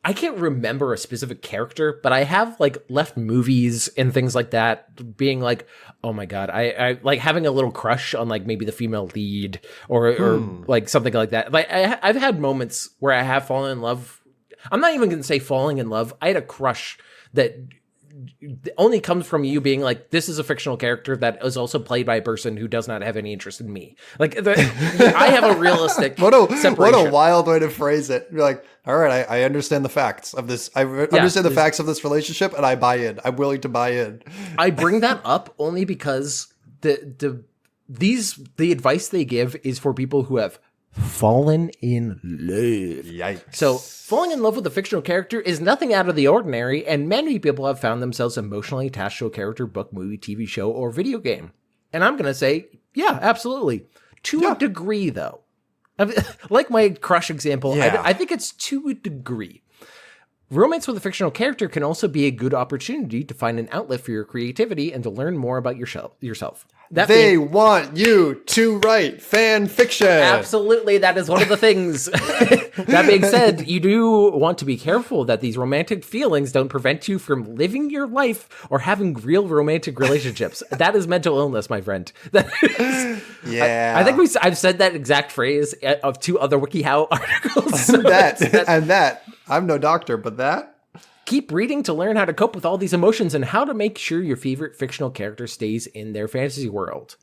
I can't remember a specific character, but I have like left movies and things like that being like, oh my God, I like having a little crush on like maybe the female lead or like something like that. Like I've had moments where I have fallen in love. I'm not even going to say falling in love. I had a crush that only comes from you being like, this is a fictional character that is also played by a person who does not have any interest in me. Like I have a realistic what separation. a wild way to phrase it. You're like, all right, I understand the facts of this. I understand the facts of this relationship, and I buy in. I'm willing to buy in. I bring that up only because the advice they give is for people who have fallen in love. Yikes. So falling in love with a fictional character is nothing out of the ordinary, and many people have found themselves emotionally attached to a character, book, movie, TV show, or video game. And I'm going to say, yeah, absolutely. To a degree, though. Like my crush example, Yeah. I think it's to a degree. Romance with a fictional character can also be a good opportunity to find an outlet for your creativity and to learn more about yourself. They want you to write fan fiction. Absolutely, that is one of the things. That being said, you do want to be careful that these romantic feelings don't prevent you from living your life or having real romantic relationships. That is mental illness, my friend. Yeah. I think I've said that exact phrase of 2 other WikiHow articles. So that. I'm no doctor, but that. Keep reading to learn how to cope with all these emotions and how to make sure your favorite fictional character stays in their fantasy world.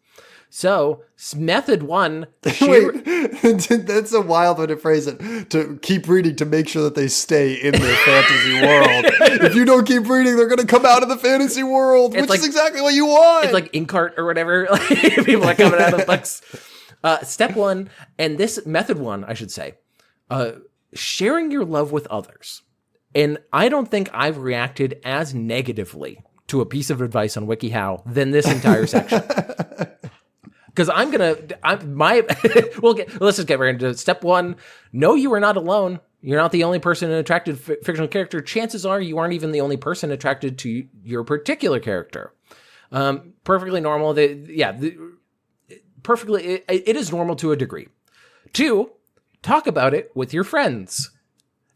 So, method 1, Wait, that's a wild way to phrase it. To keep reading to make sure that they stay in their fantasy world. If you don't keep reading, they're going to come out of the fantasy world, which is exactly what you want. It's like Inkart or whatever. Like, people are coming out of books. Step 1, and this method 1, I should say, sharing your love with others. And I don't think I've reacted as negatively to a piece of advice on WikiHow than this entire section. Because let's just get right into it. Step 1, no, you are not alone. You're not the only person attracted to fictional character. Chances are you aren't even the only person attracted to your particular character. Perfectly normal. Perfectly, it is normal to a degree. 2, talk about it with your friends.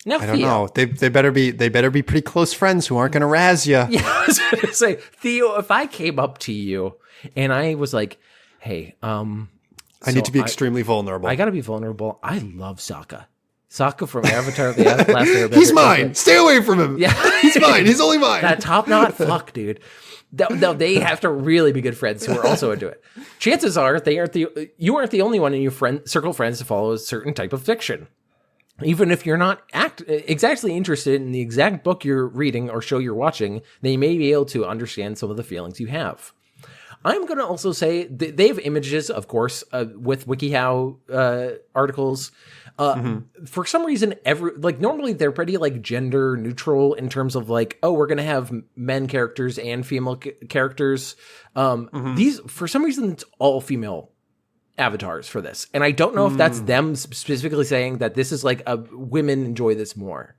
Now, I don't know. They better be pretty close friends who aren't going to razz you. Yeah, I was going to say, Theo, if I came up to you and I was like, hey, I need to be extremely vulnerable. I got to be vulnerable. I love Sokka. Sokka from Avatar of the Last Airbender. He's mine. Stay away from him. Yeah. He's mine. He's only mine. That top knot? Fuck, dude. No, they have to really be good friends who are also into it. Chances are you aren't the only one in your circle of friends to follow a certain type of fiction. Even if you're not exactly interested in the exact book you're reading or show you're watching, they may be able to understand some of the feelings you have. I'm going to also say they have images, of course, with WikiHow articles. For some reason, normally they're pretty like gender neutral in terms of like, oh, we're going to have men characters and female characters. These, for some reason, it's all female avatars for this. And I don't know if that's them specifically saying that this is like women enjoy this more.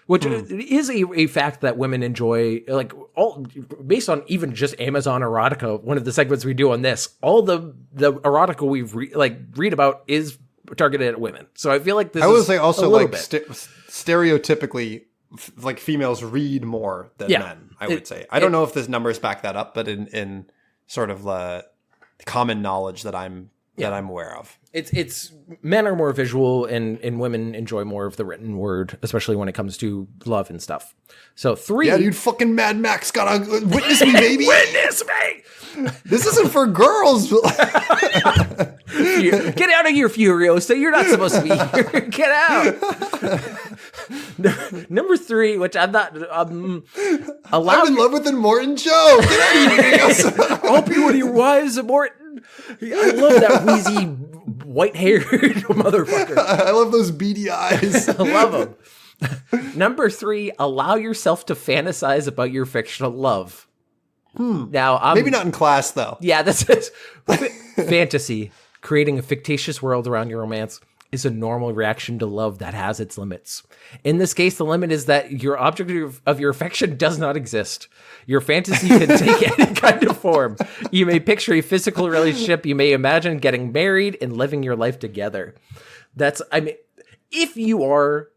Which is a fact that women enjoy, like all based on even just Amazon erotica. One of the segments we do on this, all the erotica we read about is targeted at women. So I feel like this. I would say also like stereotypically, like females read more than men. I would say. I don't know if this numbers back that up, but in sort of common knowledge that I'm aware of. It's men are more visual and women enjoy more of the written word, especially when it comes to love and stuff. So 3. Yeah, dude, fucking Mad Max gotta witness me, baby. Witness me. This isn't for girls. Get out of here, Furiosa. You're not supposed to be here. Get out. Number 3, which I'm not I'm in love with Morton Joe. Get out of here. I hope you and your wives, Morton. I love that wheezy, white-haired motherfucker. I love those beady eyes. I love them. Number 3, allow yourself to fantasize about your fictional love. Now, maybe not in class, though. Yeah, that's it. Fantasy, creating a fictitious world around your romance, is a normal reaction to love that has its limits. In this case, the limit is that your object of your affection does not exist. Your fantasy can take any kind of form. You may picture a physical relationship. You may imagine getting married and living your life together. If you are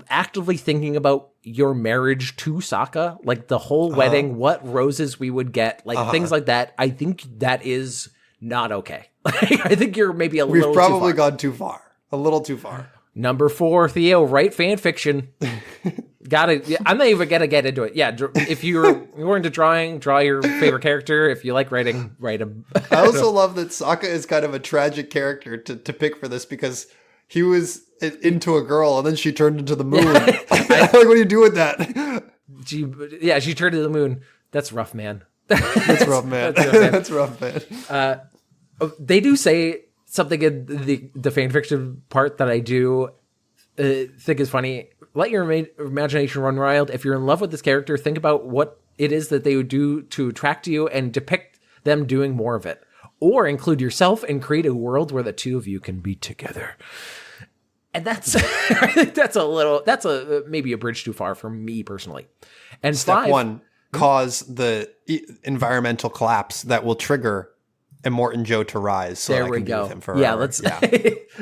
actively thinking about your marriage to Sokka, like the whole wedding, what roses we would get, like things like that, I think that is not okay. I think you're maybe a little too far. We've probably gone too far. A little too far. Number 4, Theo, write fan fiction. I'm not even gonna get into it. Yeah, if you're into drawing, draw your favorite character. If you like writing, write him. I also love that Sokka is kind of a tragic character to pick for this because he was into a girl and then she turned into the moon. Like, what do you do with that? She turned into the moon. That's rough, man. That's rough, man. That's rough, man. They do say something in the fan fiction part that I do think is funny. Let your imagination run wild. If you're in love with this character, think about what it is that they would do to attract you and depict them doing more of it. Or include yourself and create a world where the two of you can be together. And that's, I think that's maybe a bridge too far for me personally. And Step 1, cause the environmental collapse that will trigger Immortan Joe to rise. So there I we can go. be with him forever. Yeah, let's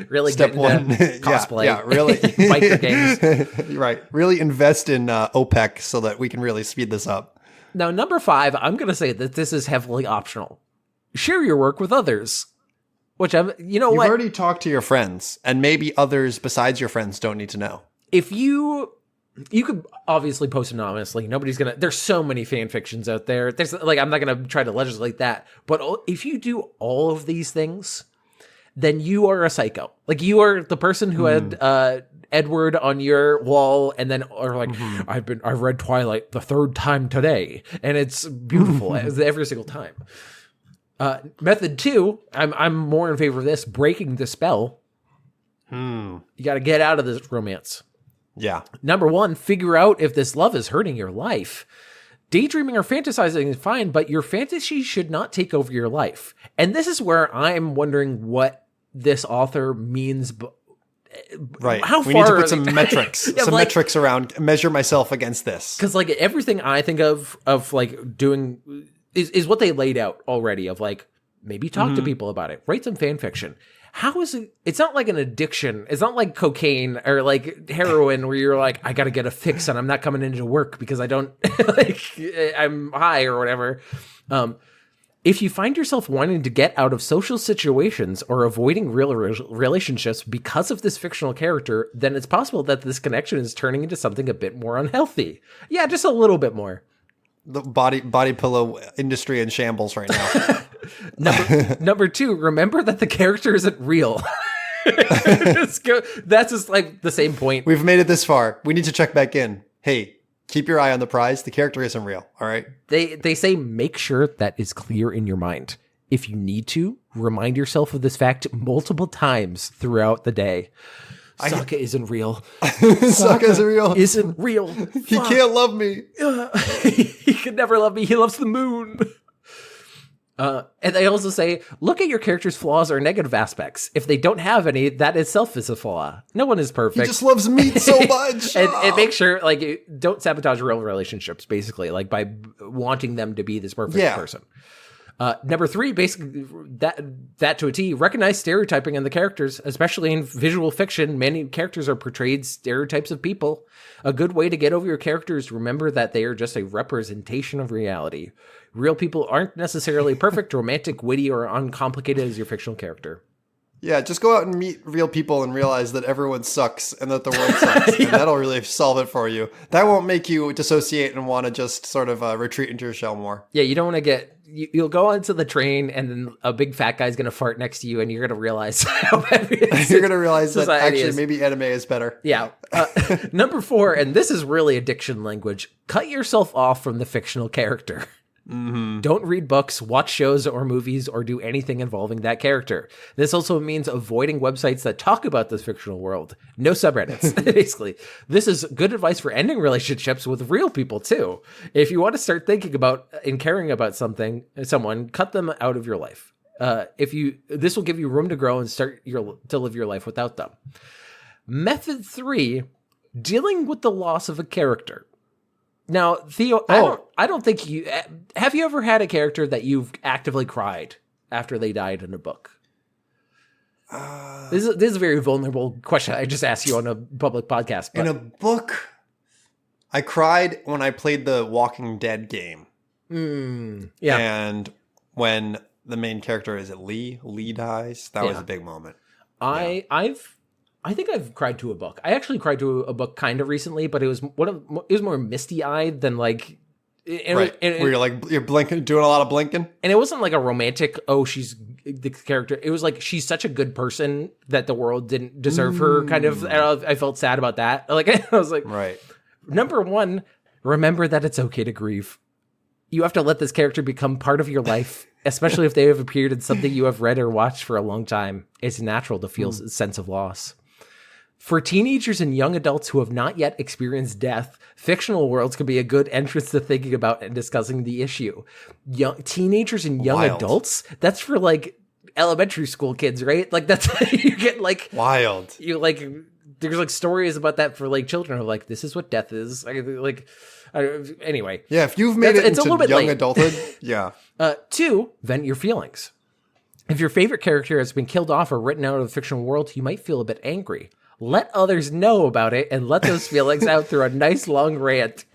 really Step get 1, cosplay. Yeah, really. Biker games. Right. Really invest in OPEC so that we can really speed this up. Now, number 5, I'm going to say that this is heavily optional. Share your work with others. Which You've already talked to your friends, and maybe others besides your friends don't need to know. If you You could obviously post anonymously. Nobody's gonna. There's so many fan fictions out there. There's like, I'm not gonna try to legislate that. But if you do all of these things, then you are a psycho. Like, you are the person who had Edward on your wall, and then or like, I've read Twilight the third time today, and it's beautiful every single time. Method 2, I'm more in favor of this: breaking the spell. You got to get out of this romance. Yeah. Number 1, figure out if this love is hurting your life. Daydreaming or fantasizing is fine, but your fantasy should not take over your life. And this is where I'm wondering what this author means. Right. How we far need to put some metrics, Yeah, metrics around, measure myself against this. Because like everything I think of like doing is what they laid out already, of like, maybe talk to people about it, write some fan fiction. How is it? It's not like an addiction. It's not like cocaine or like heroin where you're like, I got to get a fix and I'm not coming into work because I don't like, I'm high or whatever. If you find yourself wanting to get out of social situations or avoiding real relationships because of this fictional character, then it's possible that this connection is turning into something a bit more unhealthy. Yeah, just a little bit more. The body pillow industry in shambles right now. Number 2, remember that the character isn't real. That's just like the same point. We've made it this far. We need to check back in. Hey, keep your eye on the prize. The character isn't real. All right. They say make sure that is clear in your mind. If you need to, remind yourself of this fact multiple times throughout the day. Sokka isn't real. Sokka isn't real. Isn't real. He can't love me. He could never love me. He loves the moon. And they also say, look at your character's flaws or negative aspects. If they don't have any, that itself is a flaw. No one is perfect. He just loves meat so much. and make sure, like, don't sabotage real relationships, basically, like by wanting them to be this perfect person. Number 3, basically, that to a T, recognize stereotyping in the characters, especially in visual fiction. Many characters are portrayed stereotypes of people. A good way to get over your characters, remember that they are just a representation of reality. Real people aren't necessarily perfect, romantic, witty, or uncomplicated as your fictional character. Yeah, just go out and meet real people and realize that everyone sucks and that the world sucks. And that'll really solve it for you. That won't make you dissociate and want to just sort of retreat into your shell more. Yeah, you don't want to get... You'll go onto the train and then a big fat guy's going to fart next to you and you're going to realize how bad you're going to realize that actually is. Maybe anime is better. Yeah. Number 4, and this is really addiction language, cut yourself off from the fictional character. Don't read books, watch shows or movies, or do anything involving that character. This also means avoiding websites that talk about this fictional world. No subreddits, basically. This is good advice for ending relationships with real people, too. If you want to start thinking about and caring about someone, cut them out of your life. This will give you room to grow and start to live your life without them. Method 3, dealing with the loss of a character. Now, Theo, I don't think have you ever had a character that you've actively cried after they died in a book? This is a very vulnerable question. I just asked you on a public podcast. But. In a book, I cried when I played the Walking Dead game. Yeah. And when the main character, is it Lee dies, that was a big moment. I think I've cried to a book. I actually cried to a book kind of recently, but it was more misty-eyed than like... Where you're blinking, doing a lot of blinking? And it wasn't like a romantic, she's the character. It was like, she's such a good person that the world didn't deserve her kind of... I felt sad about that. Like, I was like... Right. Number 1, remember that it's okay to grieve. You have to let this character become part of your life, especially if they have appeared in something you have read or watched for a long time. It's natural to feel a sense of loss. For teenagers and young adults who have not yet experienced death, fictional worlds can be a good entrance to thinking about and discussing the issue. Teenagers and young adults? That's for like elementary school kids, right? Like that's you get like wild. You like there's like stories about that for like children of like this is what death is. Anyway. Yeah, if you've made it into young adulthood, yeah. 2, vent your feelings. If your favorite character has been killed off or written out of the fictional world, you might feel a bit angry. Let others know about it and let those feelings out through a nice long rant.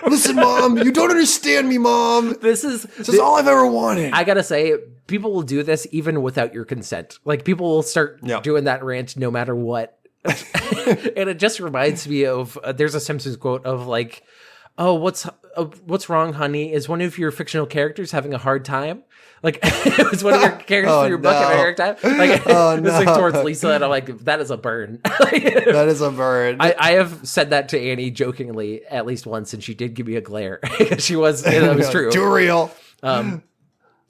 Listen, Mom, you don't understand me, Mom. This is all I've ever wanted. I gotta say, people will do this even without your consent. Like, people will start doing that rant no matter what. And it just reminds me of there's a Simpsons quote of like, "Oh, what's wrong, honey? Is one of your fictional characters having a hard time?" Like it was one of your characters for your book having a hard time. Like it was like towards Lisa, and I'm like, that is a burn. That is a burn. I have said that to Annie jokingly at least once, and she did give me a glare. She was that was true. Too real.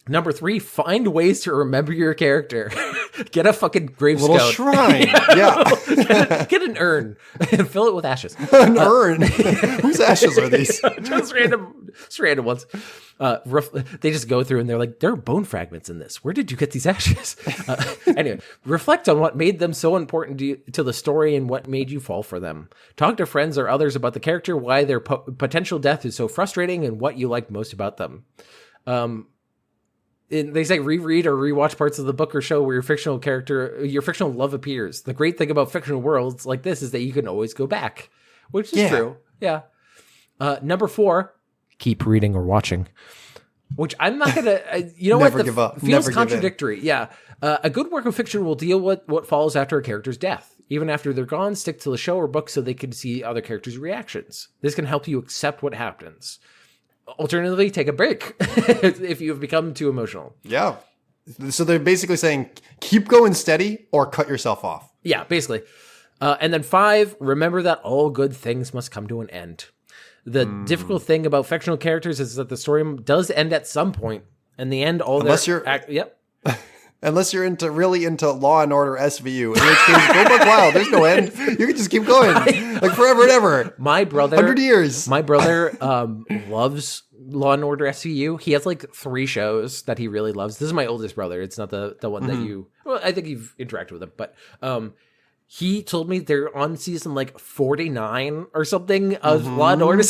Number 3, find ways to remember your character. Get a fucking gravestone. Little shrine. Yeah. Get an urn and fill it with ashes. An urn. Whose ashes are these? Just random ones. They just go through and they're like, there are bone fragments in this. Where did you get these ashes? Anyway, reflect on what made them so important to the story and what made you fall for them. Talk to friends or others about the character, why their potential death is so frustrating, and what you liked most about them. They say reread or rewatch parts of the book or show where your fictional love appears. The great thing about fictional worlds like this is that you can always go back, which is true. Yeah. Number 4, keep reading or watching. Which I'm not gonna. You know Never what? give up. Feels Never give in. contradictory. Yeah. A good work of fiction will deal with what follows after a character's death. Even after they're gone, stick to the show or book so they can see other characters' reactions. This can help you accept what happens. Alternatively, take a break if you've become too emotional. Yeah. So they're basically saying, keep going steady or cut yourself off. Yeah, basically. And then 5, remember that all good things must come to an end. The difficult thing about fictional characters is that the story does end at some point. And the end, Unless you're really into Law and Order SVU, in which case, go buck wild. There's no end. You can just keep going like forever and ever. My brother, 100 years. My brother loves Law and Order SVU. He has like 3 shows that he really loves. This is my oldest brother. It's not the one that you. Well, I think you've interacted with him, but he told me they're on season like 49 or something of Law and Order.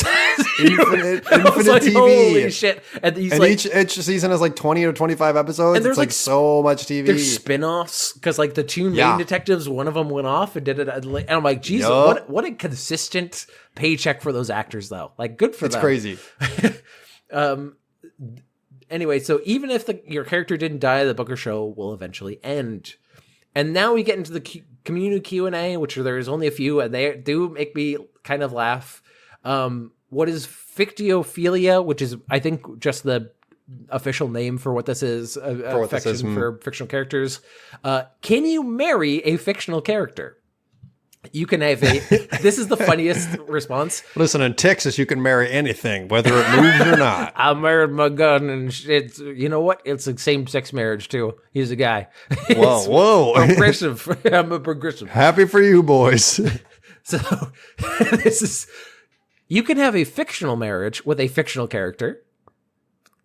Infinite like, TV. Holy shit. And each season has like 20 or 25 episodes. And there's like so much TV. There's spin-offs because like the 2 main detectives, one of them went off and did it. And I'm like, Jesus, what a consistent paycheck for those actors though. Like good for them. It's crazy. Anyway, so even if your character didn't die, the book or show will eventually end. And now we get into the community Q&A, which there's only a few, and they do make me kind of laugh. What is fictiophilia, which is, I think, just the official name for what this is, for fictional characters. Can you marry a fictional character? You can have this is the funniest response. Listen, in Texas, you can marry anything, whether it moves or not. I married my gun, and it's, you know what? It's a same-sex marriage, too. He's a guy. Whoa. Progressive. I'm a progressive. Happy for you, boys. So, you can have a fictional marriage with a fictional character.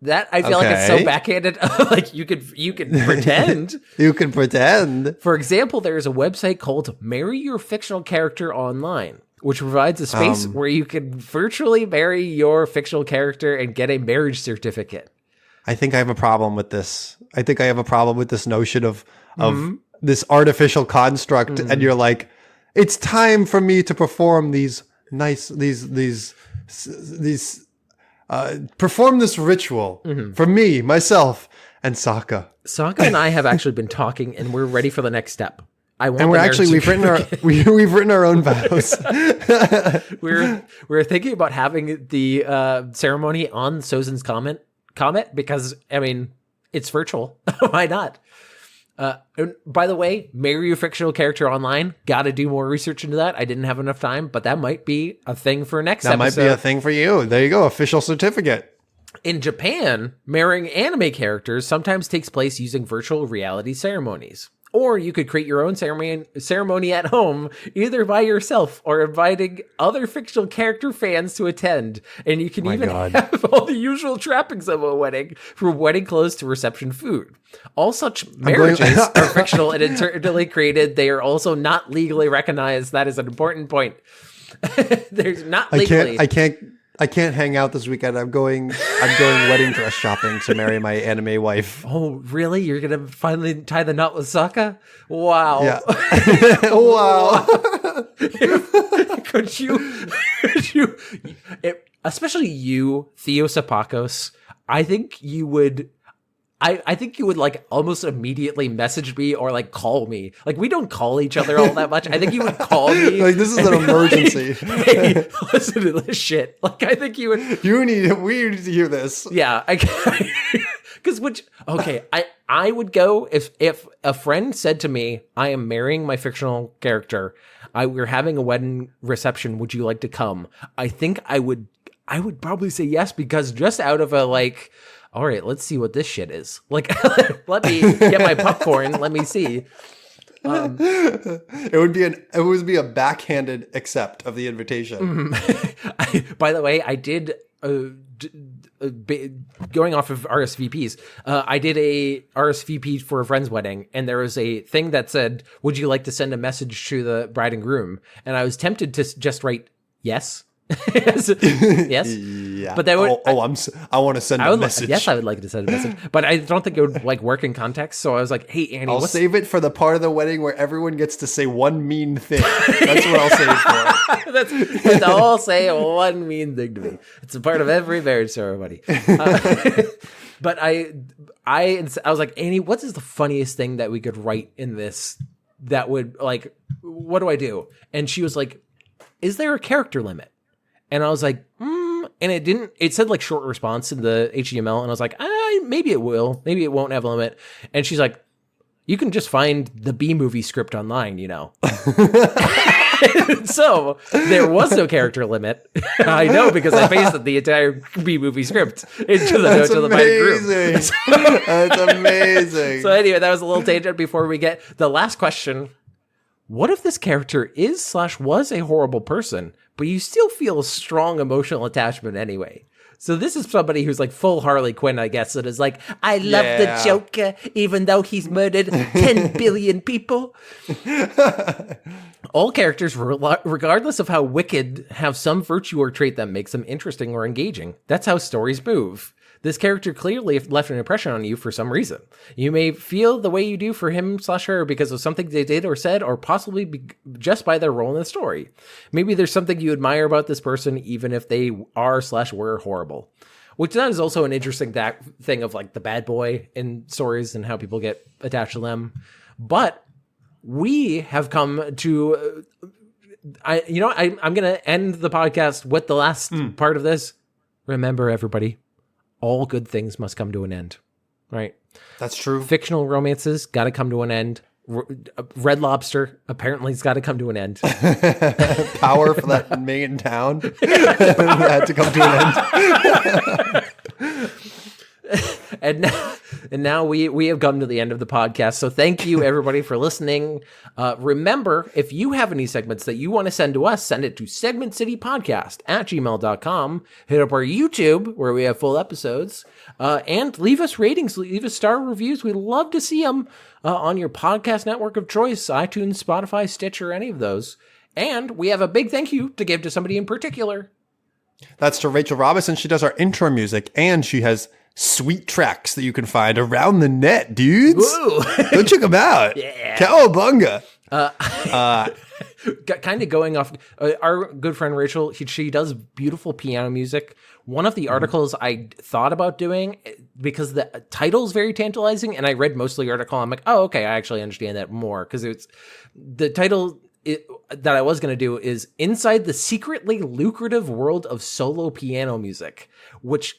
That I feel like it's so backhanded. Like you could pretend. You can pretend. For example, there is a website called Marry Your Fictional Character Online, which provides a space where you can virtually marry your fictional character and get a marriage certificate. I think I have a problem with this. I think I have a problem with this notion of this artificial construct, and you're like, it's time for me to perform perform this ritual for me, myself, and Sokka. Sokka and I have actually been talking, and we're ready for the next step. We've written our own vows. we're thinking about having the ceremony on Sozin's Comet because I mean it's virtual. Why not? And by the way, marry your fictional character online. Got to do more research into that. I didn't have enough time, but that might be a thing for next episode. That might be a thing for you. There you go. Official certificate. In Japan, marrying anime characters sometimes takes place using virtual reality ceremonies. Or you could create your own ceremony at home, either by yourself or inviting other fictional character fans to attend. And you can have all the usual trappings of a wedding, from wedding clothes to reception food. All such marriages are fictional and internally created. They are also not legally recognized. That is an important point. There's not legally. I can't hang out this weekend. I'm going wedding dress shopping to marry my anime wife. Oh, really? You're going to finally tie the knot with Sokka? Wow. Yeah. Wow. Could you, especially you, Theo Sapakos, I think you would I think you would like almost immediately message me or like call me. Like we don't call each other all that much. I think you would call me. Like this is an emergency. Like, hey, listen to this shit. Like I think you would. We need to hear this. Yeah, because I would go if a friend said to me, "I am marrying my fictional character. We're having a wedding reception. Would you like to come?" I think I would probably say yes because just out of a like. All right, let's see what this shit is. Like, let me get my popcorn. Let me see. It would be a backhanded accept of the invitation. By the way, I did going off of RSVPs. I did a RSVP for a friend's wedding, and there was a thing that said, "Would you like to send a message to the bride and groom?" And I was tempted to just write yes. Yes. Yeah. But that would. I want to send a message. Yes, I would like to send a message, but I don't think it would like work in context. So I was like, "Hey, Annie, I'll save it for the part of the wedding where everyone gets to say one mean thing. That's what I'll save it for." That's all say one mean thing to me. It's a part of every marriage ceremony. But I was like, Annie, what is the funniest thing that we could write in this that would like, what do I do? And she was like, "Is there a character limit?" And I was like, and it said like short response in the HTML. And I was like, maybe it will, maybe it won't have a limit. And she's like, you can just find the B-movie script online, you know? So there was no character limit. I know because I pasted the entire B-movie script into the notes of the group. That's amazing. So anyway, that was a little tangent before we get the last question. What if this character is/was a horrible person, but you still feel a strong emotional attachment anyway? So this is somebody who's like full Harley Quinn, I guess, that is like, I love the Joker, even though he's murdered 10 billion people. All characters, regardless of how wicked, have some virtue or trait that makes them interesting or engaging. That's how stories move. This character clearly left an impression on you for some reason. You may feel the way you do for him/her because of something they did or said, or possibly just by their role in the story. Maybe there's something you admire about this person, even if they are/were horrible. Which that is also an interesting thing of like the bad boy in stories and how people get attached to them. But we have come to, I'm going to end the podcast with the last part of this. Remember, everybody. All good things must come to an end, right? That's true. Fictional romances got to come to an end. Red Lobster apparently has got to come to an end. Power for that main town had to come to an end. And now we have come to the end of the podcast. So thank you, everybody, for listening. Remember, if you have any segments that you want to send to us, send it to segmentcitypodcast@gmail.com. Hit up our YouTube, where we have full episodes. And leave us ratings, leave us star reviews. We love to see them on your podcast network of choice, iTunes, Spotify, Stitcher, any of those. And we have a big thank you to give to somebody in particular. That's to Rachel Robinson. She does our intro music, and she has sweet tracks that you can find around the net, dudes. Go check them out. Yeah. Cowabunga. Kind of going off, our good friend Rachel, she does beautiful piano music. One of the articles I thought about doing, because the title's very tantalizing, and I read most of the article, I'm like, oh, okay, I actually understand that more, because it's the title that I was going to do is Inside the Secretly Lucrative World of Solo Piano Music, which...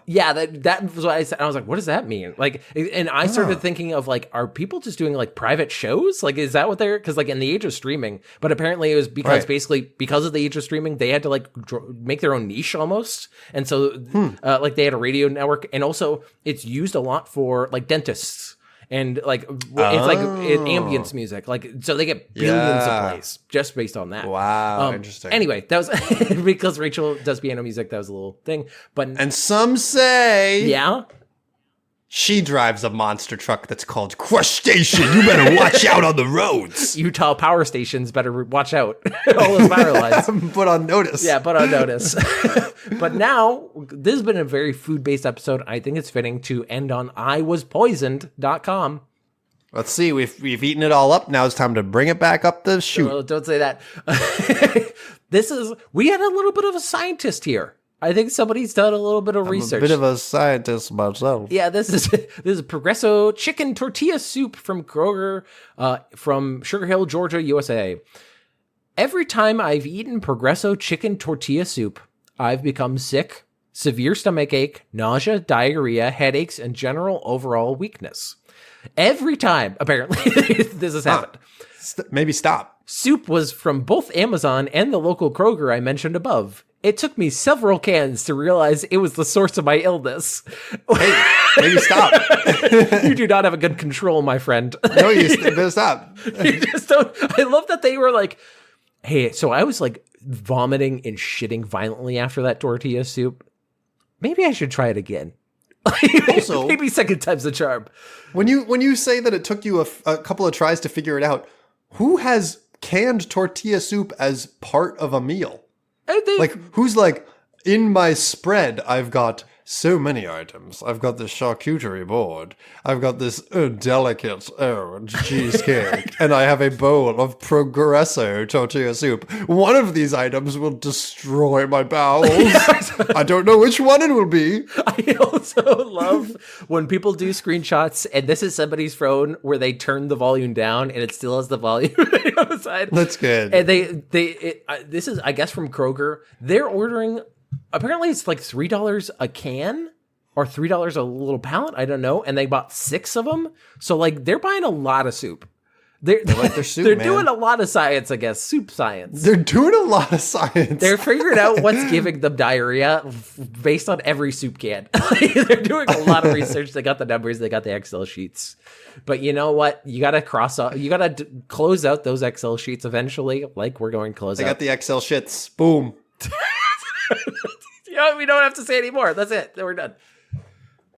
Yeah, that was what I said. I was like, what does that mean? Like, and I started thinking of like, are people just doing like private shows? Like, is that what they're, because like in the age of streaming, but apparently it was because basically because of the age of streaming, they had to like make their own niche almost. And so like they had a radio network, and also it's used a lot for like dentists. And like it's like ambience music, like so they get billions of plays just based on that. Wow, interesting. Anyway, that was because Rachel does piano music. That was a little thing, and some say, she drives a monster truck that's called Crushstation. You better watch out on the roads. Utah power stations better watch out. All those power lines. Put on notice. Yeah, put on notice. But now, this has been a very food-based episode. I think it's fitting to end on iwaspoisoned.com. Let's see. We've eaten it all up. Now it's time to bring it back up the chute. Don't say that. We had a little bit of a scientist here. I think somebody's done a little bit of I'm research. a bit of a scientist myself. Yeah, this is Progresso chicken tortilla soup from Kroger, from Sugar Hill, Georgia, USA. Every time I've eaten Progresso chicken tortilla soup, I've become sick, severe stomach ache, nausea, diarrhea, headaches, and general overall weakness. Every time, apparently, this has happened. Maybe stop. Soup was from both Amazon and the local Kroger I mentioned above. It took me several cans to realize it was the source of my illness. Hey, maybe stop. You do not have a good control, my friend. No, you better stop. You just don't. I love that they were like, hey, so I was like vomiting and shitting violently after that tortilla soup. Maybe I should try it again. Also, maybe second time's the charm. When you say that it took you a couple of tries to figure it out, who has canned tortilla soup as part of a meal? Like, who's like, in my spread, I've got so many items. I've got this charcuterie board. I've got this delicate cheesecake. And I have a bowl of Progresso tortilla soup. One of these items will destroy my bowels. I don't know which one it will be. I also love when people do screenshots, and this is somebody's phone where they turn the volume down and it still has the volume on the side. That's good. And this is, I guess, from Kroger. They're ordering, apparently it's like $3 a can or $3 a little pallet. I don't know. And they bought 6 of them. So like they're buying a lot of soup. They like their soup, they're doing a lot of science, I guess. Soup science. They're doing a lot of science. They're figuring out what's giving them diarrhea based on every soup can. They're doing a lot of research. They got the numbers. They got the Excel sheets. But you know what? You got to cross off. You got to close out those Excel sheets eventually. Like we're going to close out. They got the Excel shits. Boom. You know, we don't have to say anymore. That's it. We're done.